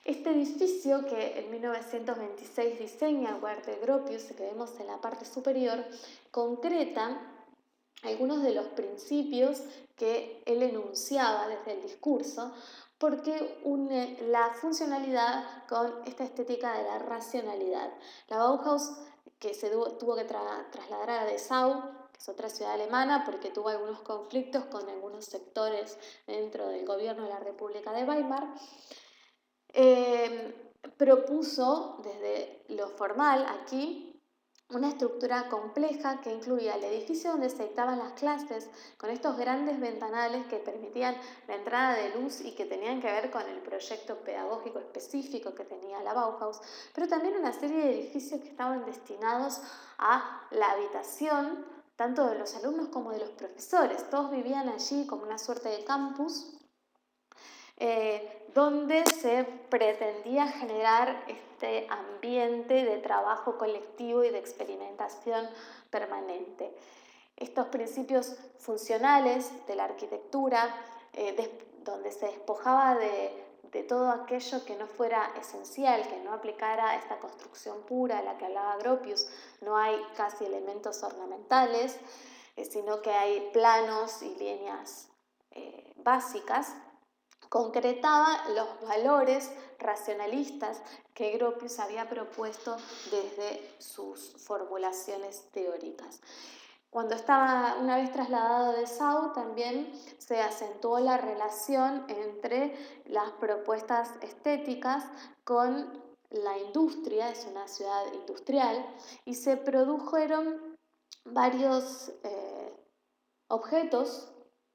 Este edificio que en 1926 diseña Walter Gropius, que vemos en la parte superior, concreta algunos de los principios que él enunciaba desde el discurso, porque une la funcionalidad con esta estética de la racionalidad. La Bauhaus, que se tuvo que trasladar a Dessau, que es otra ciudad alemana, porque tuvo algunos conflictos con algunos sectores dentro del gobierno de la República de Weimar, propuso desde lo formal aquí una estructura compleja que incluía el edificio donde se dictaban las clases, con estos grandes ventanales que permitían la entrada de luz y que tenían que ver con el proyecto pedagógico específico que tenía la Bauhaus, pero también una serie de edificios que estaban destinados a la habitación tanto de los alumnos como de los profesores. Todos vivían allí como una suerte de campus donde se pretendía generar este ambiente de trabajo colectivo y de experimentación permanente. Estos principios funcionales de la arquitectura, donde se despojaba de todo aquello que no fuera esencial, que no aplicara esta construcción pura a la que hablaba Gropius, no hay casi elementos ornamentales, sino que hay planos y líneas básicas, concretaba los valores racionalistas que Gropius había propuesto desde sus formulaciones teóricas. Cuando estaba una vez trasladado de Dessau, también se acentuó la relación entre las propuestas estéticas con la industria, es una ciudad industrial, y se produjeron varios objetos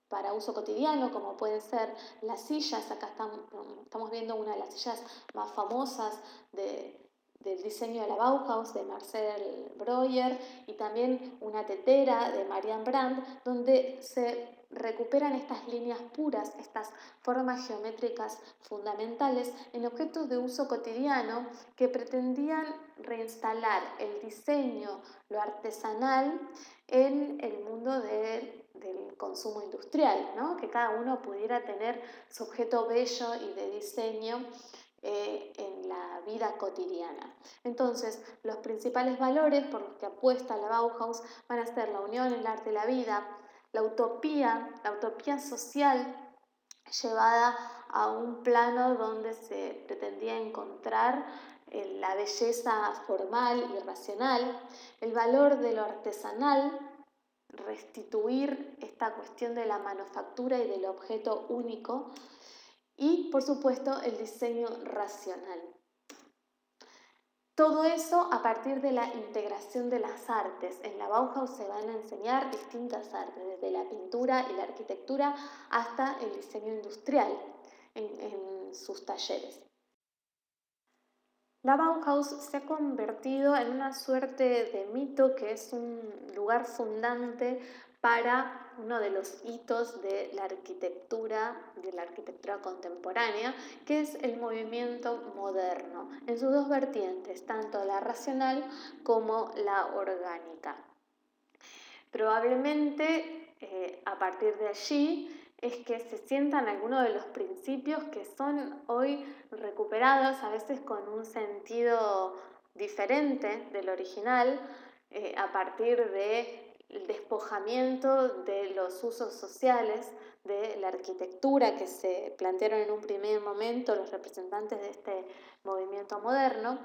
para uso cotidiano, como pueden ser las sillas. Acá estamos viendo una de las sillas más famosas del diseño de la Bauhaus, de Marcel Breuer, y también una tetera de Marian Brandt, donde se recuperan estas líneas puras, estas formas geométricas fundamentales en objetos de uso cotidiano que pretendían reinstalar el diseño, lo artesanal, en el mundo del consumo industrial, ¿no? Que cada uno pudiera tener su objeto bello y de diseño en la vida cotidiana. Entonces, los principales valores por los que apuesta la Bauhaus van a ser la unión, el arte y la vida, la utopía social llevada a un plano donde se pretendía encontrar la belleza formal y racional, el valor de lo artesanal, restituir esta cuestión de la manufactura y del objeto único, y por supuesto el diseño racional. Todo eso a partir de la integración de las artes. En la Bauhaus se van a enseñar distintas artes, desde la pintura y la arquitectura hasta el diseño industrial en sus talleres. La Bauhaus se ha convertido en una suerte de mito que es un lugar fundante para uno de los hitos de la arquitectura contemporánea, que es el movimiento moderno, en sus dos vertientes, tanto la racional como la orgánica. Probablemente a partir de allí es que se sientan algunos de los principios que son hoy recuperados, a veces con un sentido diferente del original, a partir del despojamiento de los usos sociales de la arquitectura que se plantearon en un primer momento los representantes de este movimiento moderno,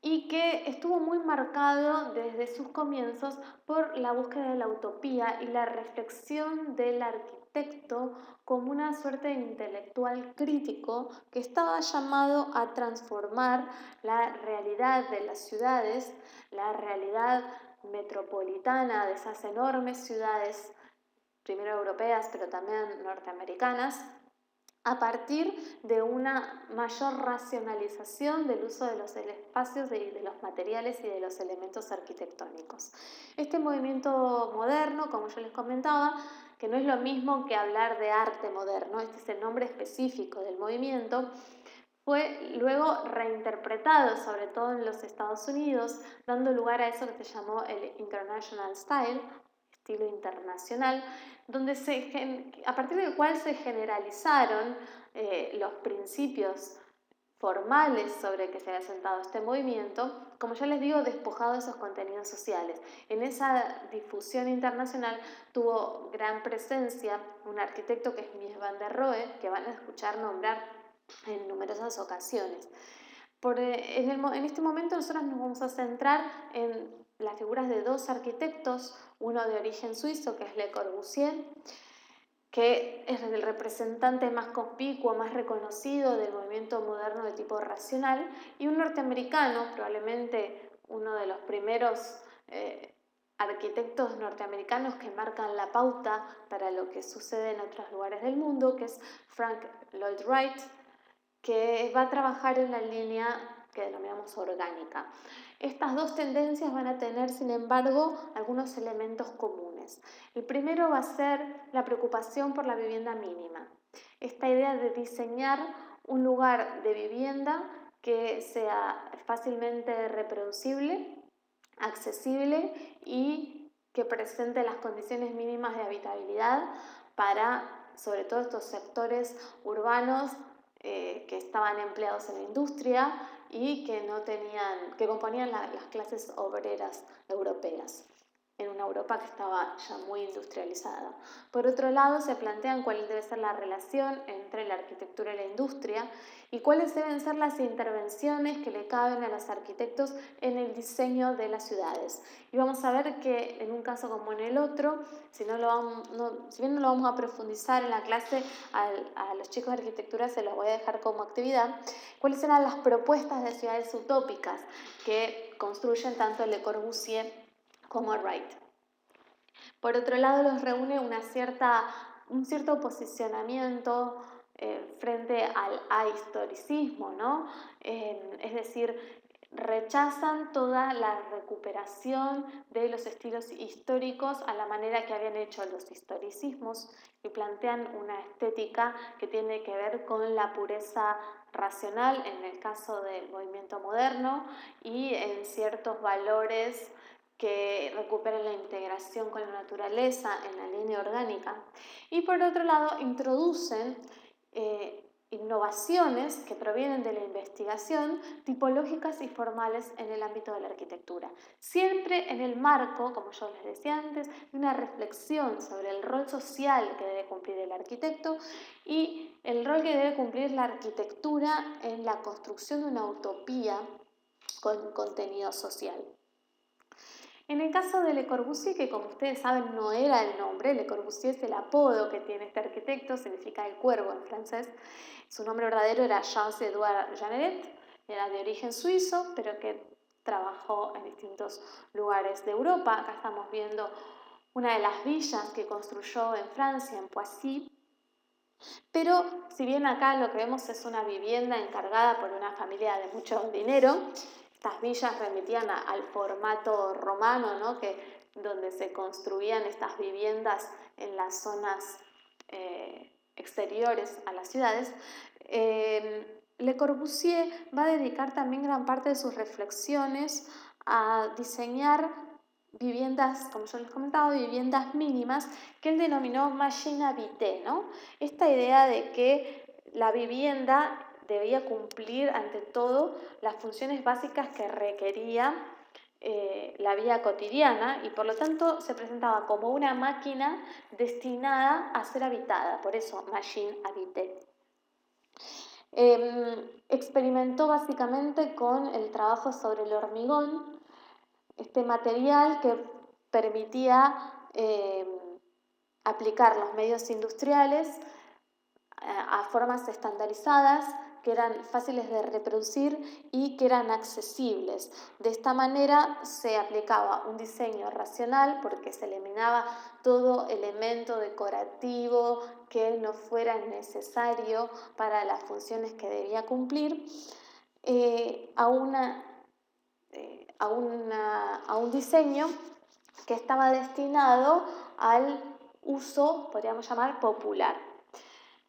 y que estuvo muy marcado desde sus comienzos por la búsqueda de la utopía y la reflexión del arquitecto como una suerte de intelectual crítico que estaba llamado a transformar la realidad de las ciudades, la realidad metropolitana de esas enormes ciudades, primero europeas pero también norteamericanas, a partir de una mayor racionalización del uso de los espacios y de los materiales y de los elementos arquitectónicos. Este movimiento moderno, como yo les comentaba, que no es lo mismo que hablar de arte moderno, este es el nombre específico del movimiento, fue luego reinterpretado, sobre todo en los Estados Unidos, dando lugar a eso que se llamó el International Style, estilo internacional, a partir del cual se generalizaron los principios formales sobre que se había sentado este movimiento, como ya les digo, despojado de esos contenidos sociales. En esa difusión internacional tuvo gran presencia un arquitecto que es Mies van der Rohe, que van a escuchar nombrar en numerosas ocasiones. En este momento nosotros nos vamos a centrar en las figuras de dos arquitectos, uno de origen suizo, que es Le Corbusier, que es el representante más conspicuo, más reconocido del movimiento moderno de tipo racional, y un norteamericano, probablemente uno de los primeros arquitectos norteamericanos que marcan la pauta para lo que sucede en otros lugares del mundo, que es Frank Lloyd Wright, que va a trabajar en la línea que denominamos orgánica. Estas dos tendencias van a tener, sin embargo, algunos elementos comunes. El primero va a ser la preocupación por la vivienda mínima. Esta idea de diseñar un lugar de vivienda que sea fácilmente reproducible, accesible y que presente las condiciones mínimas de habitabilidad para, sobre todo, estos sectores urbanos que estaban empleados en la industria y que componían las clases obreras europeas, en una Europa que estaba ya muy industrializada. Por otro lado, se plantean cuál debe ser la relación entre la arquitectura y la industria y cuáles deben ser las intervenciones que le caben a los arquitectos en el diseño de las ciudades. Y vamos a ver que en un caso como en el otro, si bien no lo vamos a profundizar en la clase, a los chicos de arquitectura se los voy a dejar como actividad, cuáles eran las propuestas de ciudades utópicas que construyen tanto Le Corbusier como Wright. Por otro lado, los reúne un cierto posicionamiento frente al ahistoricismo, ¿no? Es decir, rechazan toda la recuperación de los estilos históricos a la manera que habían hecho los historicismos y plantean una estética que tiene que ver con la pureza racional en el caso del movimiento moderno y en ciertos valores que recuperen la integración con la naturaleza en la línea orgánica. Y por otro lado, introducen innovaciones que provienen de la investigación, tipológicas y formales en el ámbito de la arquitectura. Siempre en el marco, como yo les decía antes, de una reflexión sobre el rol social que debe cumplir el arquitecto y el rol que debe cumplir la arquitectura en la construcción de una utopía con contenido social. En el caso de Le Corbusier, que como ustedes saben no era el nombre, Le Corbusier es el apodo que tiene este arquitecto, significa el cuervo en francés. Su nombre verdadero era Jean-Edouard Jeanneret, era de origen suizo, pero que trabajó en distintos lugares de Europa. Acá estamos viendo una de las villas que construyó en Francia, en Poissy. Pero si bien acá lo que vemos es una vivienda encargada por una familia de mucho dinero, estas villas remitían al formato romano, ¿no? Donde se construían estas viviendas en las zonas exteriores a las ciudades. Le Corbusier va a dedicar también gran parte de sus reflexiones a diseñar viviendas, como yo les comentaba, viviendas mínimas que él denominó machine habité, ¿no? Esta idea de que la vivienda debía cumplir ante todo las funciones básicas que requería la vida cotidiana y por lo tanto se presentaba como una máquina destinada a ser habitada, por eso machine habité. Experimentó básicamente con el trabajo sobre el hormigón, este material que permitía aplicar los medios industriales a formas estandarizadas que eran fáciles de reproducir y que eran accesibles. De esta manera se aplicaba un diseño racional porque se eliminaba todo elemento decorativo que no fuera necesario para las funciones que debía cumplir, a un diseño que estaba destinado al uso, podríamos llamar, popular.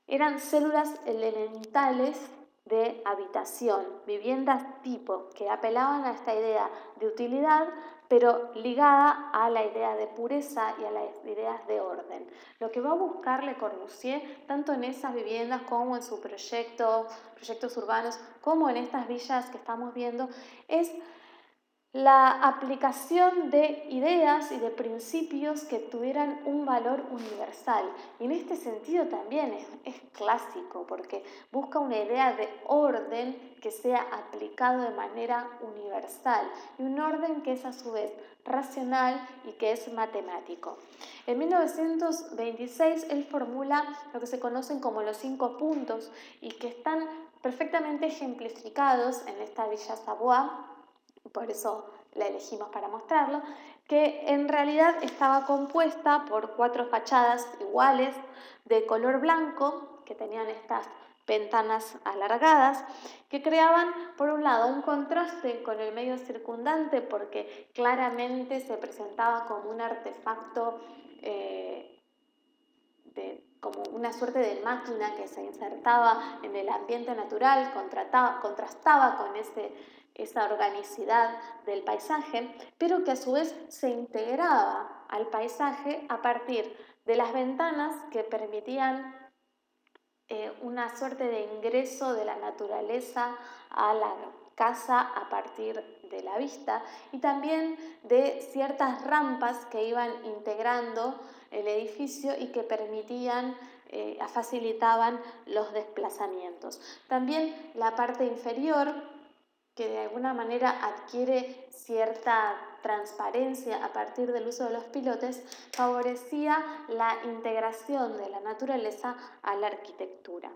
Eran células elementales de habitación, viviendas tipo, que apelaban a esta idea de utilidad, pero ligada a la idea de pureza y a las ideas de orden. Lo que va a buscar Le Corbusier, tanto en esas viviendas como en sus proyectos urbanos, como en estas villas que estamos viendo, es la aplicación de ideas y de principios que tuvieran un valor universal. Y en este sentido también es clásico, porque busca una idea de orden que sea aplicado de manera universal y un orden que es a su vez racional y que es matemático. En 1926 él formula lo que se conocen como los 5 puntos y que están perfectamente ejemplificados en esta Villa Savoie. Por eso la elegimos para mostrarlo, que en realidad estaba compuesta por 4 fachadas iguales de color blanco, que tenían estas ventanas alargadas, que creaban, por un lado, un contraste con el medio circundante, porque claramente se presentaba como un artefacto, como una suerte de máquina que se insertaba en el ambiente natural, contrastaba con esa organicidad del paisaje, pero que a su vez se integraba al paisaje a partir de las ventanas que permitían una suerte de ingreso de la naturaleza a la casa a partir de la vista, y también de ciertas rampas que iban integrando el edificio y que facilitaban los desplazamientos. También la parte inferior, que de alguna manera adquiere cierta transparencia a partir del uso de los pilotes, favorecía la integración de la naturaleza a la arquitectura.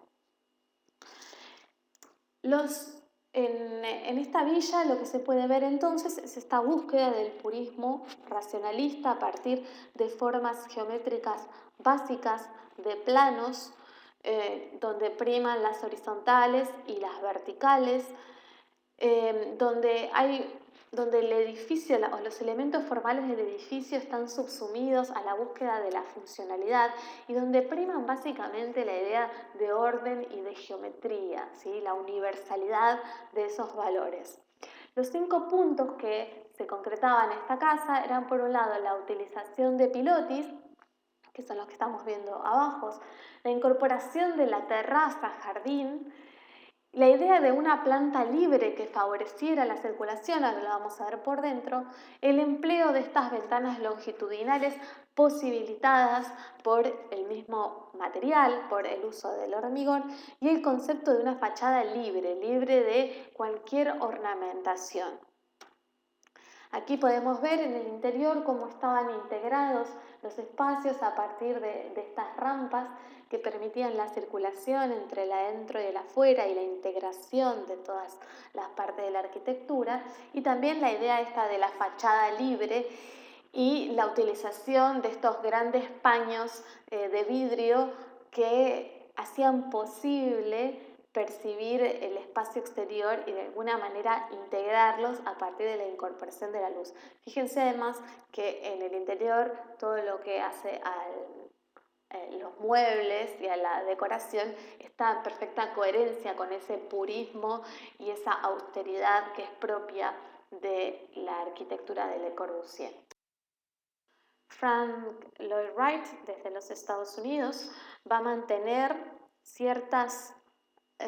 En esta villa lo que se puede ver entonces es esta búsqueda del purismo racionalista a partir de formas geométricas básicas, de planos, donde priman las horizontales y las verticales, donde el edificio o los elementos formales del edificio están subsumidos a la búsqueda de la funcionalidad y donde priman básicamente la idea de orden y de geometría, ¿sí? La universalidad de esos valores. Los 5 puntos que se concretaban en esta casa eran, por un lado, la utilización de pilotis, que son los que estamos viendo abajo, la incorporación de la terraza-jardín, la idea de una planta libre que favoreciera la circulación, ahora lo vamos a ver por dentro, el empleo de estas ventanas longitudinales posibilitadas por el mismo material, por el uso del hormigón, y el concepto de una fachada libre de cualquier ornamentación. Aquí podemos ver en el interior cómo estaban integrados los espacios a partir de estas rampas que permitían la circulación entre el adentro y el afuera y la integración de todas las partes de la arquitectura, y también la idea esta de la fachada libre y la utilización de estos grandes paños de vidrio que hacían posible percibir el espacio exterior y de alguna manera integrarlos a partir de la incorporación de la luz. Fíjense además que en el interior todo lo que hace a los muebles y a la decoración está en perfecta coherencia con ese purismo y esa austeridad que es propia de la arquitectura de Le Corbusier. Frank Lloyd Wright, desde los Estados Unidos, va a mantener ciertas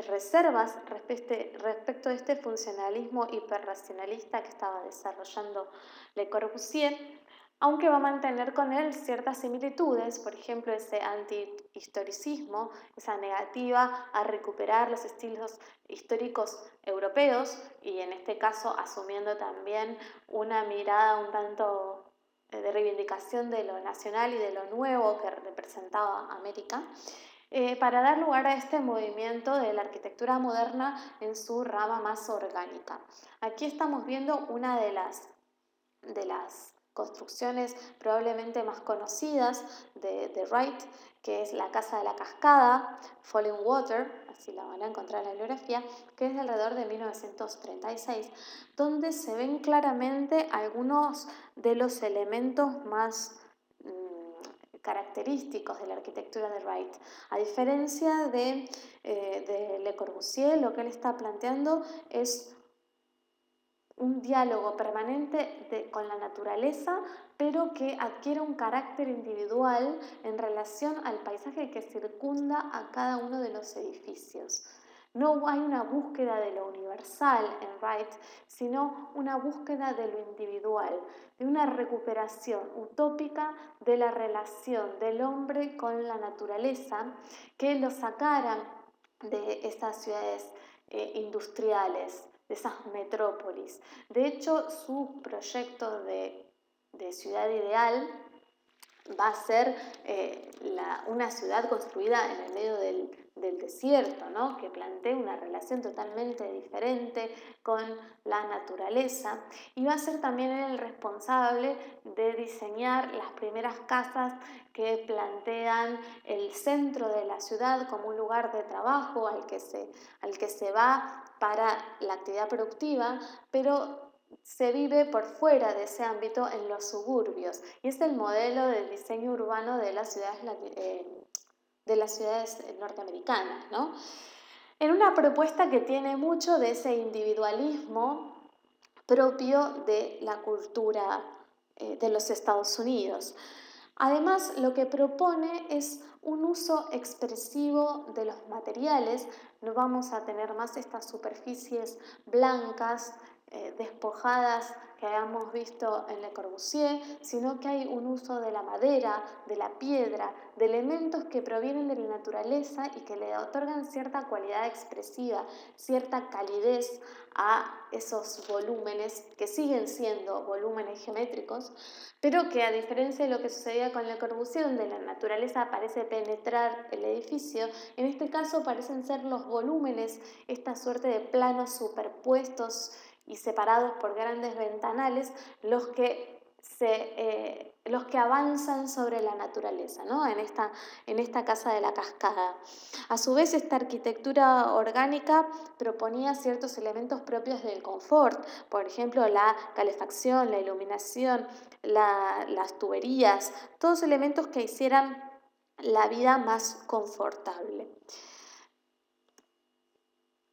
reservas respecto a este funcionalismo hiperracionalista que estaba desarrollando Le Corbusier, aunque va a mantener con él ciertas similitudes, por ejemplo, ese antihistoricismo, esa negativa a recuperar los estilos históricos europeos, y en este caso asumiendo también una mirada un tanto de reivindicación de lo nacional y de lo nuevo que representaba América, para dar lugar a este movimiento de la arquitectura moderna en su rama más orgánica. Aquí estamos viendo una de las construcciones probablemente más conocidas de Wright, que es la Casa de la Cascada, Falling Water, así la van a encontrar en la bibliografía, que es de alrededor de 1936, donde se ven claramente algunos de los elementos más característicos de la arquitectura de Wright. A diferencia de Le Corbusier, lo que él está planteando es un diálogo permanente con la naturaleza, pero que adquiere un carácter individual en relación al paisaje que circunda a cada uno de los edificios. No hay una búsqueda de lo universal en Wright, sino una búsqueda de lo individual, de una recuperación utópica de la relación del hombre con la naturaleza que lo sacara de estas ciudades industriales, de esas metrópolis. De hecho, su proyecto de ciudad ideal va a ser una ciudad construida en el medio del desierto, ¿no? Que plantea una relación totalmente diferente con la naturaleza, y va a ser también el responsable de diseñar las primeras casas que plantean el centro de la ciudad como un lugar de trabajo al que se va para la actividad productiva, pero se vive por fuera de ese ámbito en los suburbios, y es el modelo del diseño urbano de las ciudades norteamericanas, ¿no? En una propuesta que tiene mucho de ese individualismo propio de la cultura de los Estados Unidos. Además, lo que propone es un uso expresivo de los materiales. No vamos a tener más estas superficies blancas, despojadas, que habíamos visto en Le Corbusier, sino que hay un uso de la madera, de la piedra, de elementos que provienen de la naturaleza y que le otorgan cierta cualidad expresiva, cierta calidez a esos volúmenes que siguen siendo volúmenes geométricos, pero que, a diferencia de lo que sucedía con Le Corbusier, donde la naturaleza parece penetrar el edificio, en este caso parecen ser los volúmenes, esta suerte de planos superpuestos y separados por grandes ventanales, los que avanzan sobre la naturaleza, ¿no? En esta casa de la cascada. A su vez, esta arquitectura orgánica proponía ciertos elementos propios del confort, por ejemplo, la calefacción, la iluminación, las tuberías, todos elementos que hicieran la vida más confortable.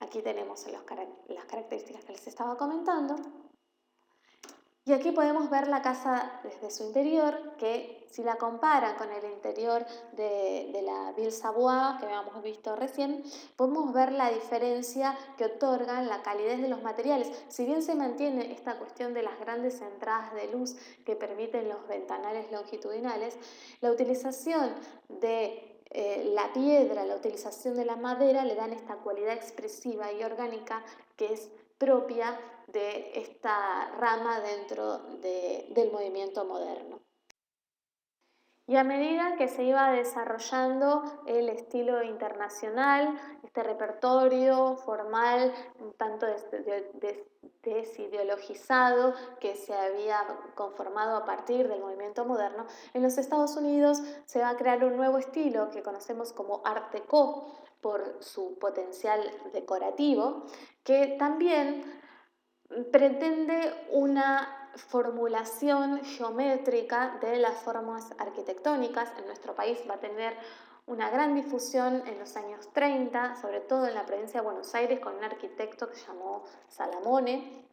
Aquí tenemos las características que les estaba comentando. Y aquí podemos ver la casa desde su interior, que si la comparan con el interior de la Ville Savoye que habíamos visto recién, podemos ver la diferencia que otorgan la calidez de los materiales. Si bien se mantiene esta cuestión de las grandes entradas de luz que permiten los ventanales longitudinales, la utilización de la piedra, la utilización de la madera le dan esta cualidad expresiva y orgánica que es propia de esta rama dentro del movimiento moderno. Y a medida que se iba desarrollando el estilo internacional, este repertorio formal, un tanto desideologizado, que se había conformado a partir del movimiento moderno, en los Estados Unidos se va a crear un nuevo estilo que conocemos como Art Deco, por su potencial decorativo, que también pretende una formulación geométrica de las formas arquitectónicas. En nuestro país va a tener una gran difusión en los años 30, sobre todo en la provincia de Buenos Aires, con un arquitecto que se llamó Salamone,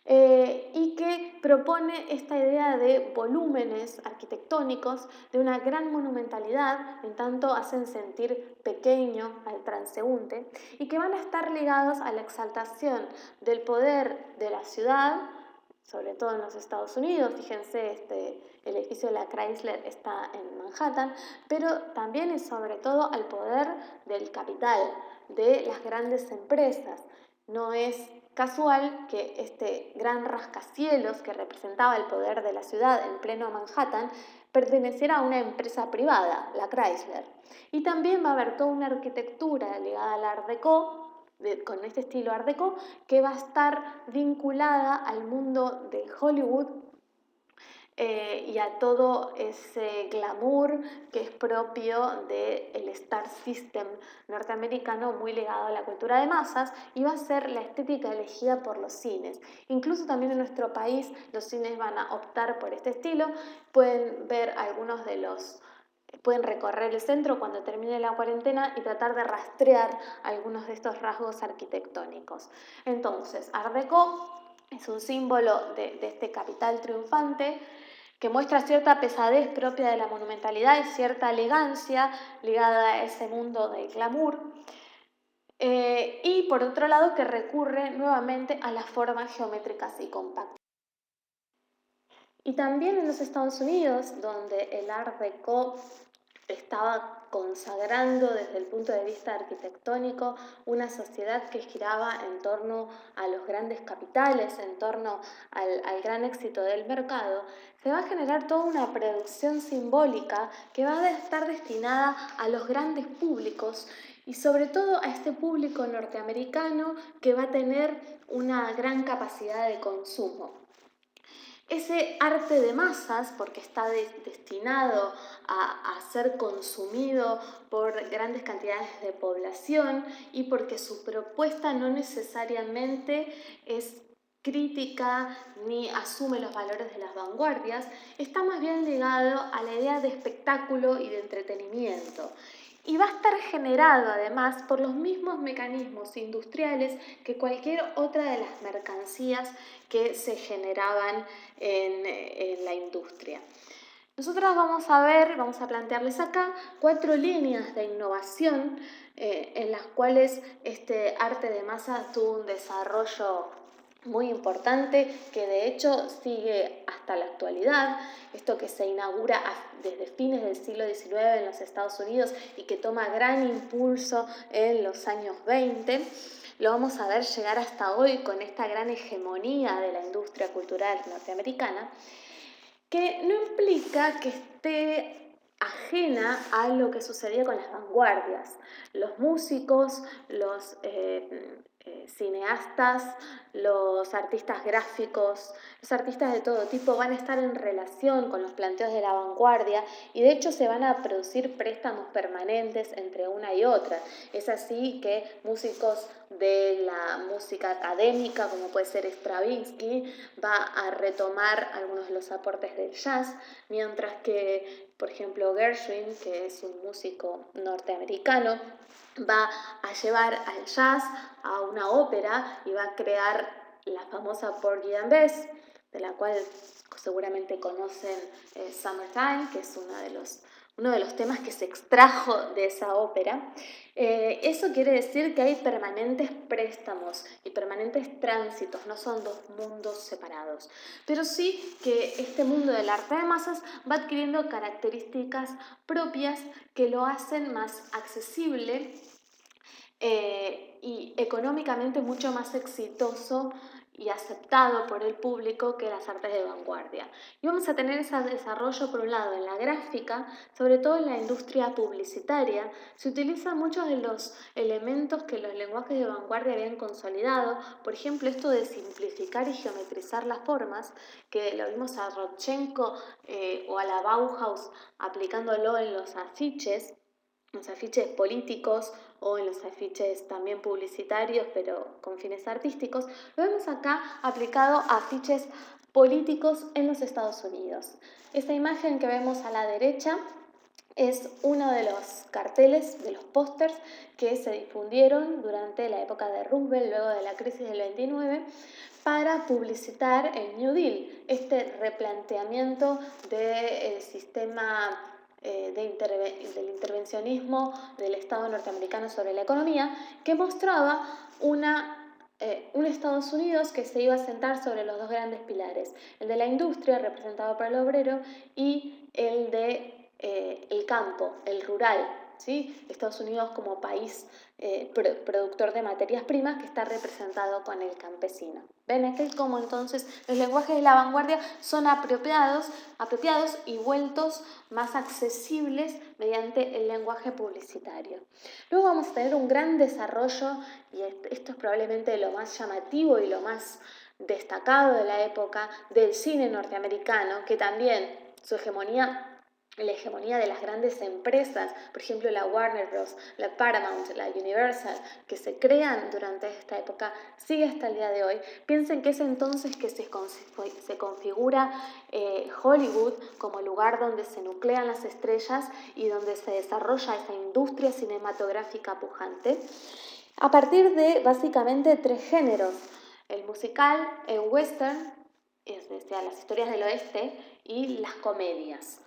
y que propone esta idea de volúmenes arquitectónicos de una gran monumentalidad, en tanto hacen sentir pequeño al transeúnte, y que van a estar ligados a la exaltación del poder de la ciudad, sobre todo en los Estados Unidos. Fíjense, el edificio de la Chrysler está en Manhattan, pero también y sobre todo al poder del capital, de las grandes empresas. No es casual que este gran rascacielos que representaba el poder de la ciudad en pleno Manhattan perteneciera a una empresa privada, la Chrysler. Y también va a haber toda una arquitectura ligada al Art Deco, con este estilo Art Deco, que va a estar vinculada al mundo de Hollywood y a todo ese glamour que es propio del Star System norteamericano, muy ligado a la cultura de masas, y va a ser la estética elegida por los cines. Incluso también en nuestro país los cines van a optar por este estilo. Pueden ver pueden recorrer el centro cuando termine la cuarentena y tratar de rastrear algunos de estos rasgos arquitectónicos. Entonces, Art Deco es un símbolo de este capital triunfante que muestra cierta pesadez propia de la monumentalidad y cierta elegancia ligada a ese mundo del glamour. Y por otro lado, que recurre nuevamente a las formas geométricas y compactas. Y también en los Estados Unidos, donde el Art Deco estaba consagrando desde el punto de vista arquitectónico una sociedad que giraba en torno a los grandes capitales, en torno al gran éxito del mercado, se va a generar toda una producción simbólica que va a estar destinada a los grandes públicos y sobre todo a este público norteamericano que va a tener una gran capacidad de consumo. Ese arte de masas, porque está destinado a ser consumido por grandes cantidades de población y porque su propuesta no necesariamente es crítica ni asume los valores de las vanguardias, está más bien ligado a la idea de espectáculo y de entretenimiento. Y va a estar generado además por los mismos mecanismos industriales que cualquier otra de las mercancías que se generaban en la industria. Nosotros vamos a plantearles acá 4 líneas de innovación en las cuales este arte de masa tuvo un desarrollo muy importante que de hecho sigue hasta la actualidad. Esto que se inaugura desde fines del siglo XIX en los Estados Unidos y que toma gran impulso en los años 20, lo vamos a ver llegar hasta hoy con esta gran hegemonía de la industria cultural norteamericana, que no implica que esté ajena a lo que sucedía con las vanguardias. Los músicos, los cineastas, los artistas gráficos, los artistas de todo tipo van a estar en relación con los planteos de la vanguardia y de hecho se van a producir préstamos permanentes entre una y otra. Es así que músicos de la música académica, como puede ser Stravinsky, va a retomar algunos de los aportes del jazz, mientras que, por ejemplo, Gershwin, que es un músico norteamericano, va a llevar al jazz a una ópera y va a crear la famosa Porgy and Bess, de la cual seguramente conocen Summertime, que es uno de los temas que se extrajo de esa ópera. Eso quiere decir que hay permanentes préstamos y permanentes tránsitos, no son dos mundos separados, pero sí que este mundo del arte de masas va adquiriendo características propias que lo hacen más accesible y económicamente mucho más exitoso y aceptado por el público que las artes de vanguardia. Y vamos a tener ese desarrollo por un lado en la gráfica, sobre todo en la industria publicitaria. Se utilizan muchos de los elementos que los lenguajes de vanguardia habían consolidado, por ejemplo esto de simplificar y geometrizar las formas, que lo vimos a Rodchenko o a la Bauhaus aplicándolo en los afiches políticos o en los afiches también publicitarios, pero con fines artísticos. Lo vemos acá aplicado a afiches políticos en los Estados Unidos. Esta imagen que vemos a la derecha es uno de los carteles, de los pósters que se difundieron durante la época de Roosevelt, luego de la crisis del 29, para publicitar el New Deal, este replanteamiento del sistema del intervencionismo del Estado norteamericano sobre la economía, que mostraba un Estados Unidos que se iba a sentar sobre los dos grandes pilares, el de la industria, representado por el obrero, y el de el campo, el rural, ¿sí? Estados Unidos como país productor de materias primas que está representado con el campesino. ¿Ven aquí cómo entonces los lenguajes de la vanguardia son apropiados y vueltos más accesibles mediante el lenguaje publicitario? Luego vamos a tener un gran desarrollo, y esto es probablemente lo más llamativo y lo más destacado de la época, del cine norteamericano, que también la hegemonía de las grandes empresas, por ejemplo la Warner Bros., la Paramount, la Universal, que se crean durante esta época, sigue hasta el día de hoy. Piensen que es entonces que se configura Hollywood como lugar donde se nuclean las estrellas y donde se desarrolla esa industria cinematográfica pujante, a partir de básicamente 3 géneros: el musical, el western, es decir, las historias del oeste, y las comedias.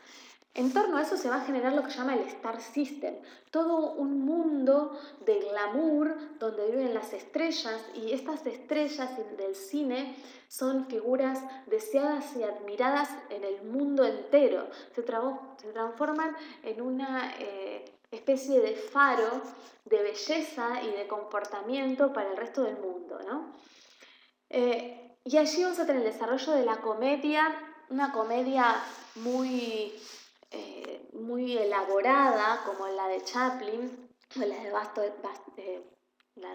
En torno a eso se va a generar lo que se llama el Star System, todo un mundo de glamour donde viven las estrellas, y estas estrellas del cine son figuras deseadas y admiradas en el mundo entero. Se transforman en una especie de faro de belleza y de comportamiento para el resto del mundo, ¿no? Y allí vamos a tener el desarrollo de la comedia, una comedia muy elaborada, como la de Chaplin o la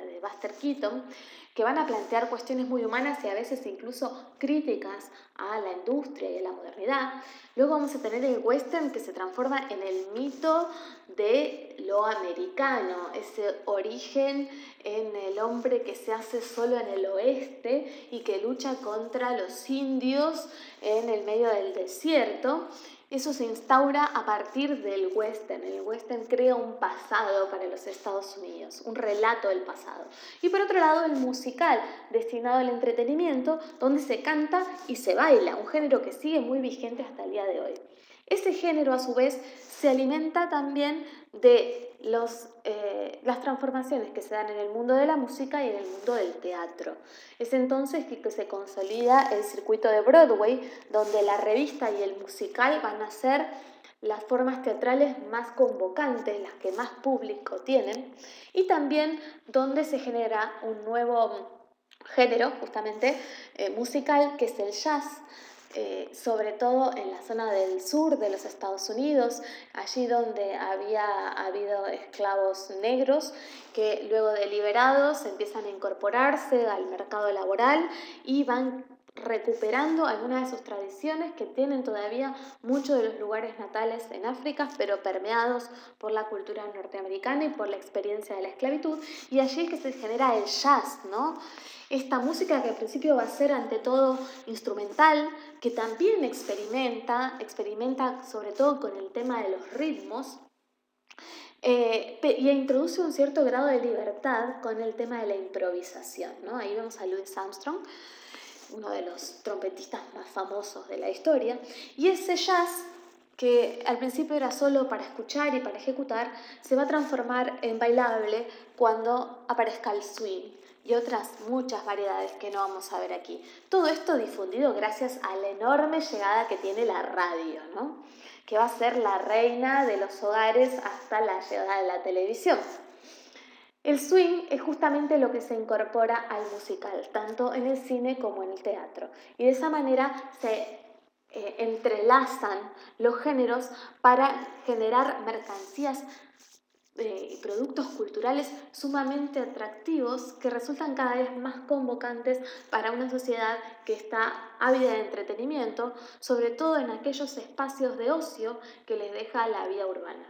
de Buster Keaton, que van a plantear cuestiones muy humanas y a veces incluso críticas a la industria y a la modernidad. Luego vamos a tener el western, que se transforma en el mito de lo americano, ese origen en el hombre que se hace solo en el oeste y que lucha contra los indios en el medio del desierto. Eso se instaura a partir del western. El western crea un pasado para los Estados Unidos, un relato del pasado. Y por otro lado, el musical, destinado al entretenimiento, donde se canta y se baila, un género que sigue muy vigente hasta el día de hoy. Ese género, a su vez, se alimenta también de las transformaciones que se dan en el mundo de la música y en el mundo del teatro. Es entonces que se consolida el circuito de Broadway, donde la revista y el musical van a ser las formas teatrales más convocantes, las que más público tienen, y también donde se genera un nuevo género, justamente musical, que es el jazz. Sobre todo en la zona del sur de los Estados Unidos, allí donde había habido esclavos negros que luego de liberados empiezan a incorporarse al mercado laboral y van recuperando algunas de sus tradiciones que tienen todavía muchos de los lugares natales en África, pero permeados por la cultura norteamericana y por la experiencia de la esclavitud, y allí es que se genera el jazz, ¿no? Esta música que al principio va a ser ante todo instrumental, que también experimenta sobre todo con el tema de los ritmos, y introduce un cierto grado de libertad con el tema de la improvisación, ¿no? Ahí vemos a Louis Armstrong, uno de los trompetistas más famosos de la historia, y ese jazz, que al principio era solo para escuchar y para ejecutar, se va a transformar en bailable cuando aparezca el swing y otras muchas variedades que no vamos a ver aquí. Todo esto difundido gracias a la enorme llegada que tiene la radio, ¿no? Que va a ser la reina de los hogares hasta la llegada de la televisión. El swing es justamente lo que se incorpora al musical, tanto en el cine como en el teatro. Y de esa manera se entrelazan los géneros para generar mercancías y productos culturales sumamente atractivos que resultan cada vez más convocantes para una sociedad que está ávida de entretenimiento, sobre todo en aquellos espacios de ocio que les deja la vida urbana.